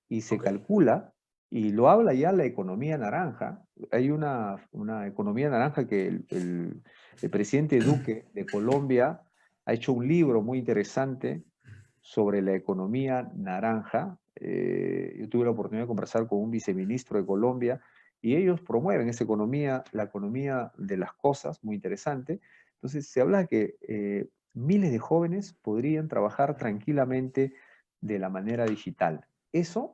Y se Ok. calcula, y lo habla ya la economía naranja. Hay una economía naranja que el presidente Duque de Colombia ha hecho un libro muy interesante sobre la economía naranja. Yo tuve la oportunidad de conversar con un viceministro de Colombia y ellos promueven esa economía, la economía de las cosas, muy interesante. Entonces se habla de que miles de jóvenes podrían trabajar tranquilamente de la manera digital. Eso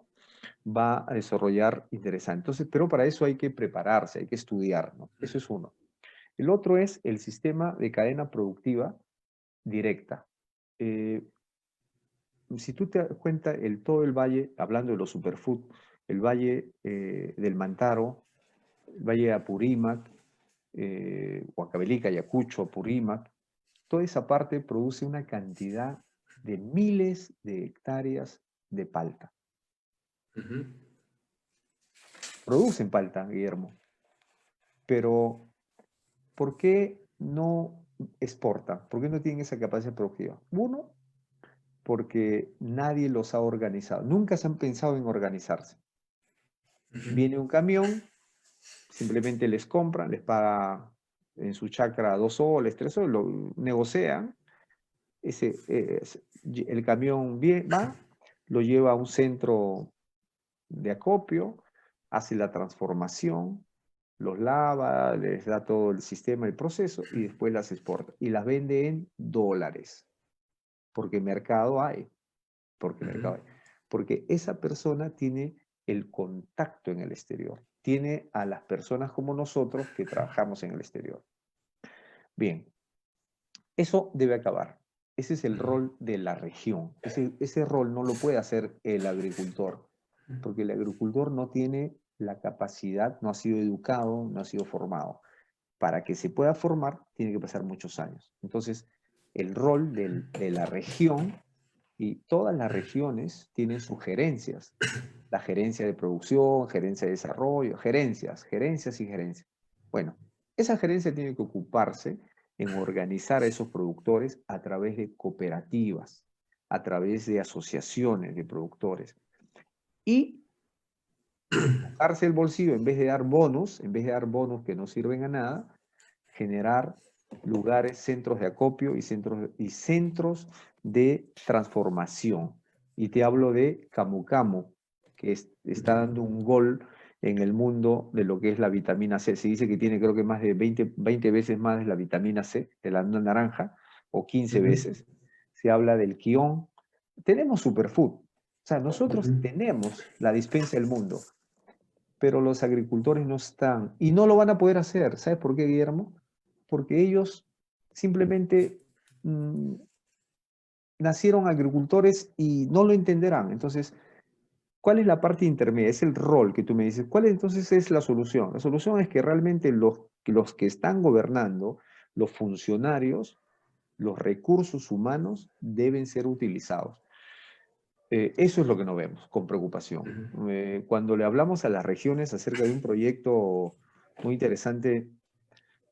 va a desarrollar interesante. Entonces, pero para eso hay que prepararse, hay que estudiar, ¿no? Eso es uno. El otro es el sistema de cadena productiva directa. Eh, si tú te das cuenta, todo el valle, hablando de los superfood, el valle del Mantaro, el valle de Apurímac, Huancavelica, Ayacucho, Apurímac, toda esa parte produce una cantidad de miles de hectáreas de palta. Ujú. Producen palta, Guillermo, pero ¿por qué no exportan? ¿Por qué no tienen esa capacidad productiva? Uno, porque nadie los ha organizado. Nunca se han pensado en organizarse. Ujú. Viene un camión, simplemente les compran, les paga en su chacra 2 soles, 3 soles, lo negocian. El camión va, lo lleva a un centro de acopio, hace la transformación, los lava, les da todo el sistema, el proceso y después las exporta. Y las vende en dólares, porque mercado hay, porque mercado Ujú. hay. Porque esa persona tiene el contacto en el exterior, tiene a las personas como nosotros que trabajamos en el exterior. Bien, eso debe acabar. Ese es el Ujú. rol de la región. Ese rol no lo puede hacer el agricultor, porque el agricultor no tiene la capacidad, no ha sido educado, no ha sido formado. Para que se pueda formar, tiene que pasar muchos años. Entonces, el rol de la región, y todas las regiones tienen sus gerencias. La gerencia de producción, gerencia de desarrollo, gerencias y gerencias. Bueno, esa gerencia tiene que ocuparse en organizar a esos productores a través de cooperativas, a través de asociaciones de productores. Y tocarse el bolsillo, en vez de dar bonos que no sirven a nada, generar lugares, centros de acopio y centros de transformación. Y te hablo de Camu Camu, que está dando un gol en el mundo de lo que es la vitamina C. Se dice que tiene creo que más de 20 veces más de la vitamina C, de la naranja, o 15 Ujú. veces. Se habla del quión. Tenemos superfood. O sea, nosotros Ujú. tenemos la dispensa del mundo, pero los agricultores no están y no lo van a poder hacer. ¿Sabes por qué, Guillermo? Porque ellos simplemente mm, nacieron agricultores y no lo entenderán. Entonces, ¿cuál es la parte intermedia? Es el rol que tú me dices. ¿Cuál entonces es la solución? La solución es que realmente los que están gobernando, los funcionarios, los recursos humanos deben ser utilizados. Eso es lo que no vemos con preocupación. Ujú. Cuando le hablamos a las regiones acerca de un proyecto muy interesante,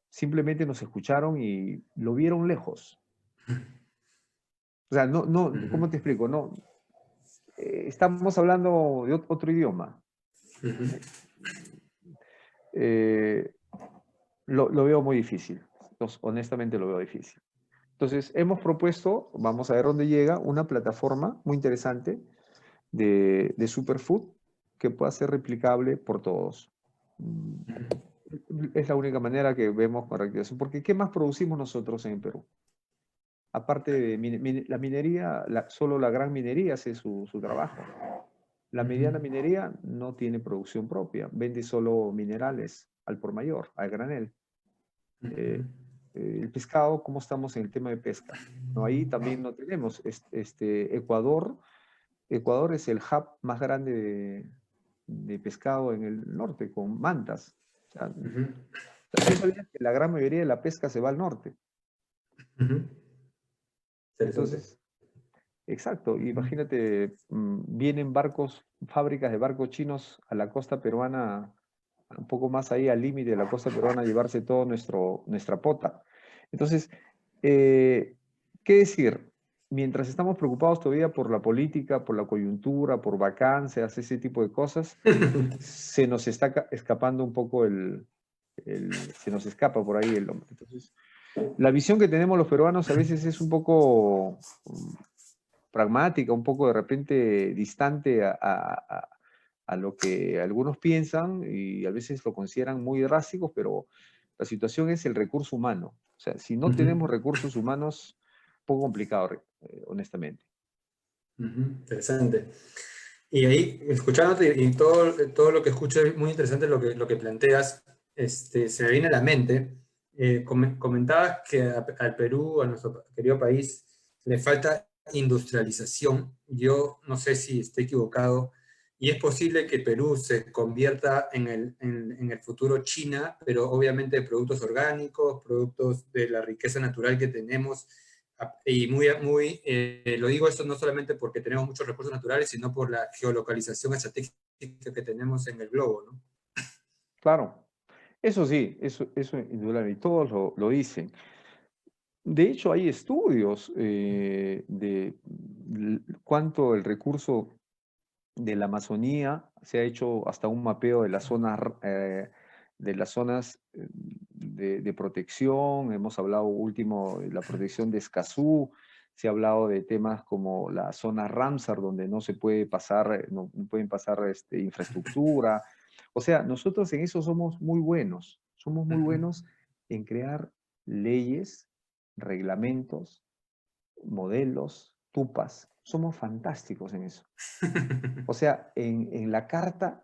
simplemente nos escucharon y lo vieron lejos. O sea, Ujú. ¿cómo te explico? No, estamos hablando de otro idioma. Ujú. Eh, lo veo muy difícil. Entonces, honestamente lo veo difícil. Entonces, hemos propuesto, vamos a ver dónde llega, una plataforma muy interesante de Superfood que pueda ser replicable por todos. Mm, Es la única manera que vemos con reactivación. Porque ¿qué más producimos nosotros en Perú? Aparte de la minería, solo la gran minería hace su trabajo. La mediana Ujú. minería no tiene producción propia, vende solo minerales al por mayor, al granel. Ujú. Eh, el pescado, ¿cómo estamos en el tema de pesca? No, ahí también no tenemos. Ecuador es el hub más grande de pescado en el norte, con mantas. O sea, Ujú. ¿Tú sabías que la gran mayoría de la pesca se va al norte? Ujú. Interesante. Entonces, exacto, Ujú. imagínate, vienen barcos, fábricas de barcos chinos a la costa peruana, un poco más ahí al límite de la costa peruana, a llevarse todo nuestra pota. Entonces, eh, ¿qué decir? Mientras estamos preocupados todavía por la política, por la coyuntura, por vacancias, ese tipo de cosas, se nos está escapando un poco se nos escapa por ahí el hombre. Entonces, la visión que tenemos los peruanos a veces es un poco pragmática, un poco de repente distante a lo que algunos piensan y a veces lo consideran muy drásticos, pero la situación es el recurso humano. O sea, si no Ujú. tenemos recursos humanos, poco complicado, honestamente. Ujú. Interesante. Y ahí, escuchándote y todo lo que escucho es muy interesante lo que planteas, se me viene a la mente. Comentabas que al Perú, a nuestro querido país, le falta industrialización. Yo no sé si estoy equivocado, y es posible que Perú se convierta en el futuro China, pero obviamente de productos orgánicos, productos de la riqueza natural que tenemos. Y lo digo esto no solamente porque tenemos muchos recursos naturales, sino por la geolocalización estratégica que tenemos en el globo, ¿no? Claro, eso sí, eso indudable, y todos lo dicen. De hecho, hay estudios de cuánto el recurso de la Amazonía se ha hecho hasta un mapeo de las zonas de protección. Hemos hablado último de la protección de Escazú. Se ha hablado de temas como la zona Ramsar, donde no se puede pasar, no pueden pasar infraestructura. O sea, nosotros en eso somos muy buenos. Somos muy Ujú. buenos en crear leyes, reglamentos, modelos, tupas. Somos fantásticos en eso. O sea, en la carta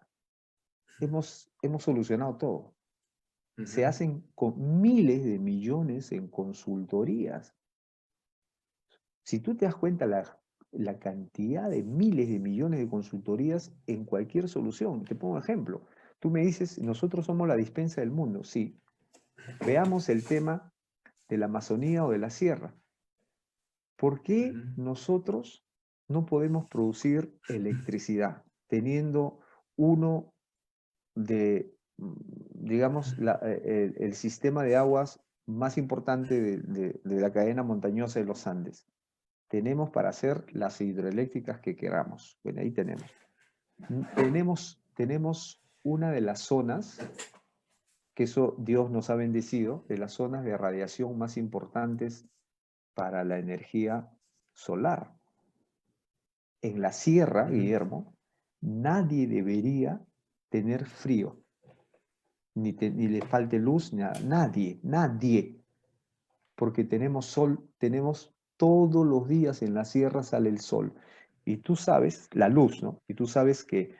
hemos solucionado todo. Se Ujú. hacen con miles de millones en consultorías. Si tú te das cuenta la cantidad de miles de millones de consultorías en cualquier solución. Te pongo un ejemplo. Tú me dices, nosotros somos la dispensa del mundo. Sí, veamos el tema de la Amazonía o de la sierra. ¿Por qué Ujú. nosotros no podemos producir electricidad teniendo uno digamos, el sistema de aguas más importante de la cadena montañosa de los Andes? Tenemos para hacer las hidroeléctricas que queramos. Bueno, ahí tenemos. Tenemos una de las zonas, que eso Dios nos ha bendecido, de las zonas de radiación más importantes para la energía solar. En la sierra, Ujú. Guillermo, nadie debería tener frío, ni le falte luz, ni nada. Nadie, nadie. Porque tenemos sol, tenemos todos los días en la sierra sale el sol. Y tú sabes, la luz, ¿no? Y tú sabes que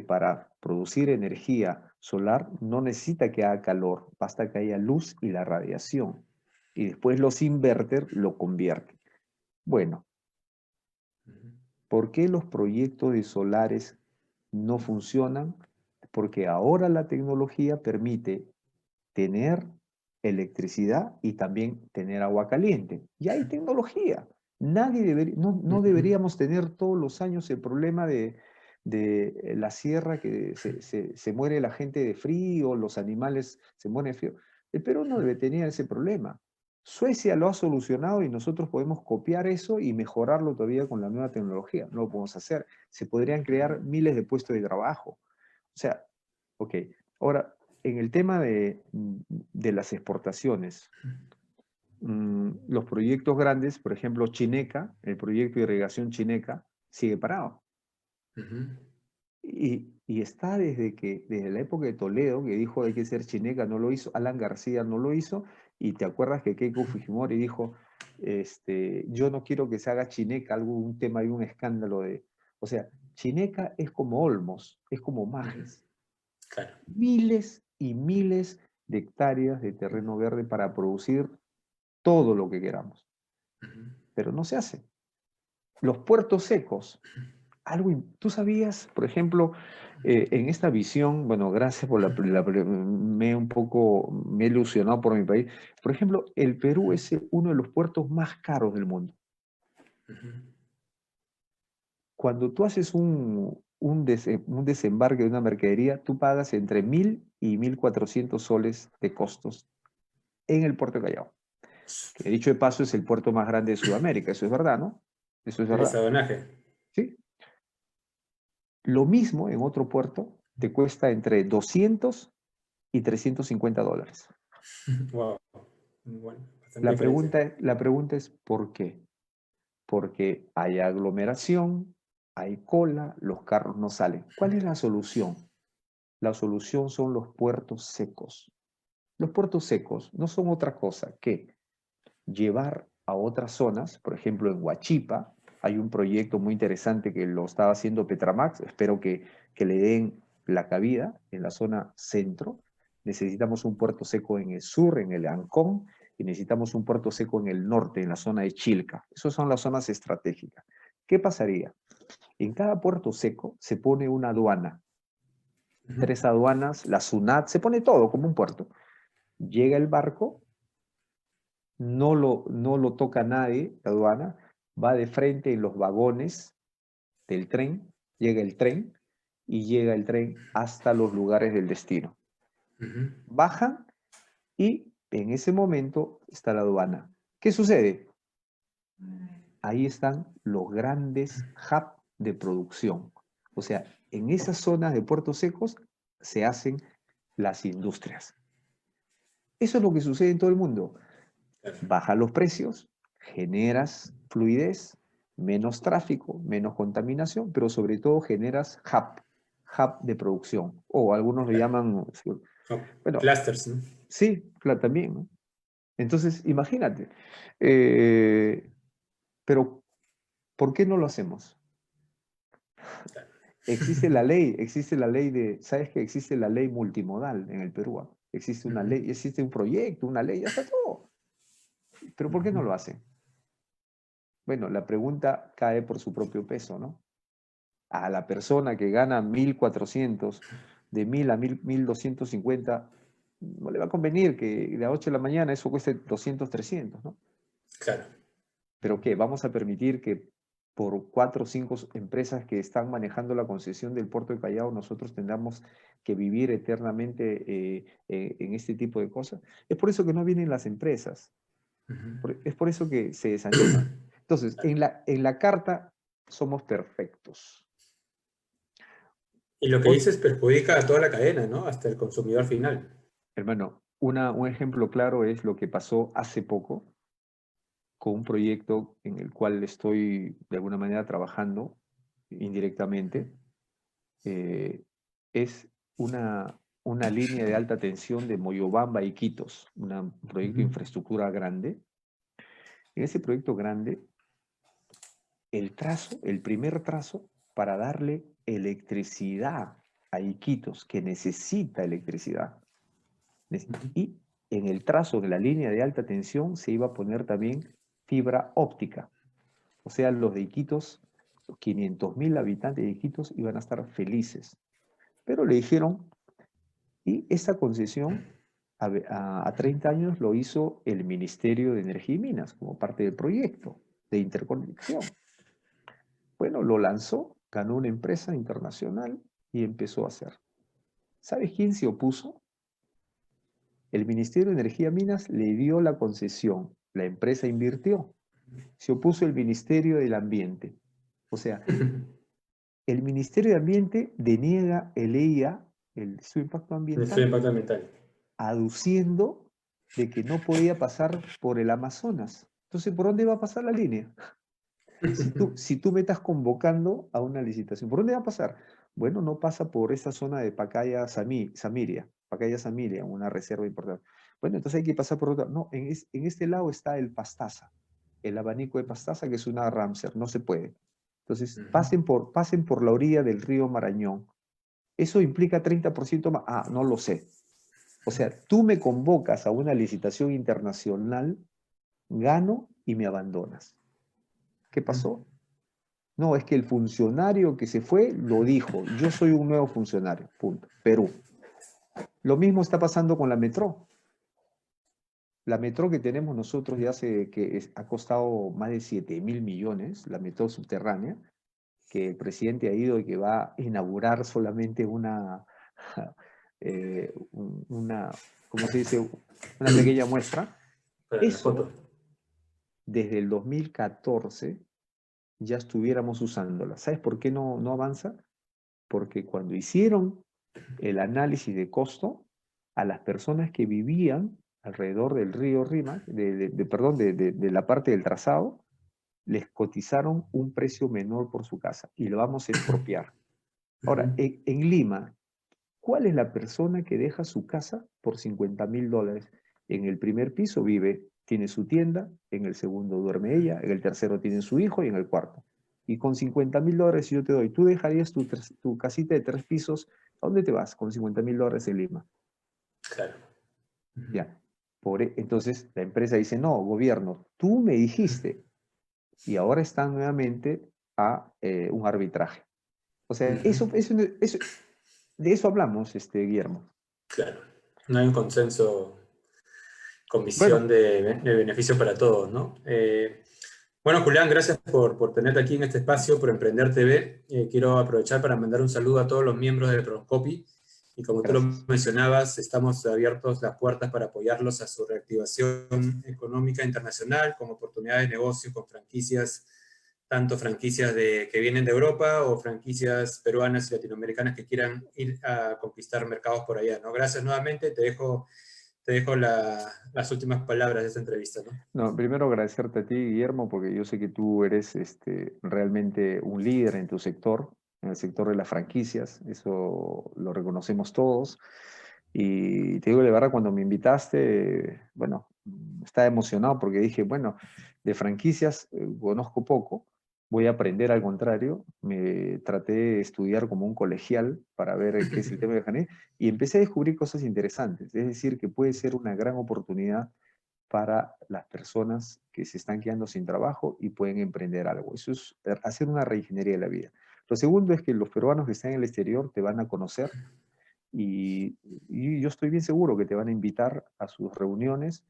para producir energía solar no necesita que haga calor, basta que haya luz y la radiación. Y después los inverter lo convierten. Bueno, Ujú. ¿por qué los proyectos de solares no funcionan? Porque ahora la tecnología permite tener electricidad y también tener agua caliente. Y hay tecnología. No Ujú. deberíamos tener todos los años el problema de la sierra que se muere la gente de frío, los animales se mueren de frío. El Perú no debe tener ese problema. Suecia lo ha solucionado y nosotros podemos copiar eso y mejorarlo todavía con la nueva tecnología. No lo podemos hacer. Se podrían crear miles de puestos de trabajo. O sea, ok. Ahora, en el tema de las exportaciones, los proyectos grandes, por ejemplo, Chineca, el proyecto de irrigación Chineca, sigue parado. Ujú. Y está desde la época de Toledo, que dijo hay que ser Chineca, no lo hizo, Alan García no lo hizo, y te acuerdas que Keiko Fujimori dijo, yo no quiero que se haga Chineca, algún tema y un escándalo o sea, Chineca es como Olmos, es como Ujú. Majes, Claro. miles y miles de hectáreas de terreno verde para producir todo lo que queramos, Ujú. pero no se hace. Los puertos secos. ¿Tú sabías, por ejemplo, en esta visión, bueno, gracias por me he ilusionado por mi país. Por ejemplo, el Perú es uno de los puertos más caros del mundo. Cuando tú haces un desembarque de una mercadería, tú pagas entre 1.000 y 1.400 soles de costos en el puerto de Callao, que dicho de paso es el puerto más grande de Sudamérica. Eso es verdad, ¿no? Eso es El verdad. eslabonaje. Sí. Lo mismo en otro puerto te cuesta entre 200 y 350 dólares. Wow. Bueno, bastante diferencia. La pregunta es ¿por qué? Porque hay aglomeración, hay cola, los carros no salen. ¿Cuál es la solución? La solución son los puertos secos. Los puertos secos no son otra cosa que llevar a otras zonas, por ejemplo en Huachipa, hay un proyecto muy interesante que lo estaba haciendo Petramax, espero que le den la cabida en la zona centro. Necesitamos un puerto seco en el sur, en el Ancón, y necesitamos un puerto seco en el norte, en la zona de Chilca. Esas son las zonas estratégicas. ¿Qué pasaría? En cada puerto seco se pone una aduana, 3 aduanas, la SUNAT, se pone todo como un puerto. Llega el barco, no lo toca nadie, la aduana, va de frente en los vagones del tren, llega el tren y llega el tren hasta los lugares del destino. Bajan y en ese momento está la aduana. ¿Qué sucede? Ahí están los grandes hubs de producción. O sea, en esas zonas de puertos secos se hacen las industrias. Eso es lo que sucede en todo el mundo. Baja los precios, generas fluidez, menos tráfico, menos contaminación, pero sobre todo generas hub de producción. O algunos lo llaman, bueno, Clusters, ¿no? sí, claro, también, ¿no? Entonces, imagínate. Pero, ¿por qué no lo hacemos? Existe la ley ¿sabes que existe la ley multimodal en el Perú? ¿Ah? Existe una ley, existe un proyecto, una ley, ya está todo. Pero ¿por qué no lo hacen? Bueno, la pregunta cae por su propio peso, ¿no? A la persona que gana 1.400, de 1.000 a 1.250, no le va a convenir que de 8 de la mañana eso cueste 200, 300, ¿no? Claro. ¿Pero qué? ¿Vamos a permitir que por 4 o 5 empresas que están manejando la concesión del puerto de Callao nosotros tengamos que vivir eternamente en este tipo de cosas? Es por eso que no vienen las empresas. Es por eso que se desaniman. Entonces, en la carta somos perfectos. Y lo que dices perjudica a toda la cadena, ¿no? Hasta el consumidor final. Hermano, un ejemplo claro es lo que pasó hace poco con un proyecto en el cual estoy de alguna manera trabajando indirectamente. Es una línea de alta tensión de Moyobamba a Iquitos, un proyecto de infraestructura grande. En ese proyecto grande, el primer trazo para darle electricidad a Iquitos, que necesita electricidad. Y en el trazo de la línea de alta tensión se iba a poner también fibra óptica. O sea, los de Iquitos, los 500.000 habitantes de Iquitos iban a estar felices. Pero le dijeron, y esta concesión a 30 años lo hizo el Ministerio de Energía y Minas como parte del proyecto de interconexión. Bueno, lo lanzó, ganó una empresa internacional y empezó a hacer. ¿Sabes quién se opuso? El Ministerio de Energía y Minas le dio la concesión, la empresa invirtió. Se opuso el Ministerio del Ambiente. O sea, el Ministerio de Ambiente deniega el EIA, su impacto El estudio de ambiental, impacto ambiental. aduciendo de que no podía pasar por el Amazonas. Entonces, ¿por dónde va a pasar la línea? Si tú me estás convocando a una licitación, ¿por dónde va a pasar? Bueno, no pasa por esa zona de Samiria, Pacaya Samiria, una reserva importante. Bueno, entonces hay que pasar por otra. No, en este lado está el Pastaza, el abanico de Pastaza, que es una Ramsar, no se puede. Entonces, pasen por la orilla del río Marañón. ¿Eso implica 30% más? Ah, no lo sé. O sea, tú me convocas a una licitación internacional, gano y me abandonas. ¿Qué pasó? No, es que el funcionario que se fue lo dijo. Yo soy un nuevo funcionario. Punto. Perú. Lo mismo está pasando con la Metro. La Metro que tenemos nosotros ya ha costado más de 7.000 millones, la Metro subterránea, que el presidente ha ido y que va a inaugurar solamente una, ¿cómo se dice? Una pequeña muestra. Para la Eso, foto. desde el 2014, ya estuviéramos usándola. ¿Sabes por qué no avanza? Porque cuando hicieron el análisis de costo, a las personas que vivían alrededor del río Rímac, perdón, de la parte del trazado, les cotizaron un precio menor por su casa y lo vamos a expropiar. Ahora, en Lima, ¿cuál es la persona que deja su casa por $50.000? En el primer piso vive, tiene su tienda, en el segundo duerme ella, en el tercero tiene su hijo y en el cuarto. Y con $50.000 si yo te doy, ¿tú dejarías tu casita de 3 pisos? ¿A dónde te vas con $50.000 en Lima? Claro. Ya. Entonces la empresa dice, no, gobierno, tú me dijiste, y ahora están nuevamente a un arbitraje. O sea, de eso hablamos, Guillermo. Claro. No hay un consenso con Bueno, visión de beneficio para todos, ¿no? Bueno, Julián, gracias por tenerte aquí en este espacio, por Emprender TV. Quiero aprovechar para mandar un saludo a todos los miembros de Procopy. Y como tú lo gracias. mencionabas, estamos abiertos las puertas para apoyarlos a su reactivación económica internacional, con oportunidades de negocio, con franquicias, tanto franquicias que vienen de Europa o franquicias peruanas y latinoamericanas que quieran ir a conquistar mercados por allá, ¿no? Gracias nuevamente, te dejo las últimas palabras de esta entrevista, ¿no? No, primero agradecerte a ti, Guillermo, porque yo sé que tú eres realmente un líder en tu sector, en el sector de las franquicias, eso lo reconocemos todos. Y te digo de verdad, cuando me invitaste, bueno, estaba emocionado porque dije, bueno, de franquicias conozco poco, voy a aprender al contrario. Me traté de estudiar como un colegial para ver qué es el tema de Jané y empecé a descubrir cosas interesantes. Es decir, que puede ser una gran oportunidad para las personas que se están quedando sin trabajo y pueden emprender algo. Eso es hacer una reingeniería de la vida. Lo segundo es que los peruanos que están en el exterior te van a conocer y yo estoy bien seguro que te van a invitar a sus reuniones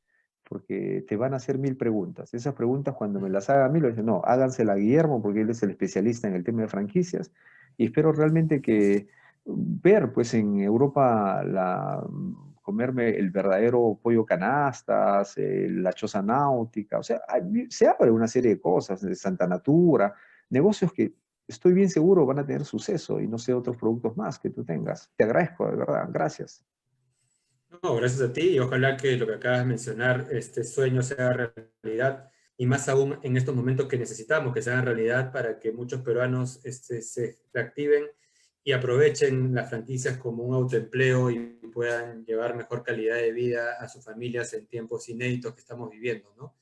porque te van a hacer 1000 preguntas. Esas preguntas cuando me las haga a mí, lo dicen, no, hágansela a Guillermo porque él es el especialista en el tema de franquicias. Y espero realmente que ver pues en Europa comerme el verdadero pollo canastas, la choza náutica, o sea, se abre una serie de cosas de Santa Natura, negocios que estoy bien seguro van a tener suceso y no sé otros productos más que tú tengas. Te agradezco, de verdad. Gracias. No, gracias a ti y ojalá que lo que acabas de mencionar, este sueño sea realidad y más aún en estos momentos que necesitamos que sean realidad para que muchos peruanos se reactiven y aprovechen las franquicias como un autoempleo y puedan llevar mejor calidad de vida a sus familias en tiempos inéditos que estamos viviendo, ¿no?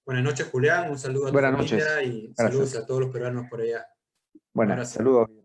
Buenas noches, Julián, un saludo a tu Buenas noches. familia y saludos Gracias. a todos los peruanos por allá. Un Buenas, abrazo. saludos.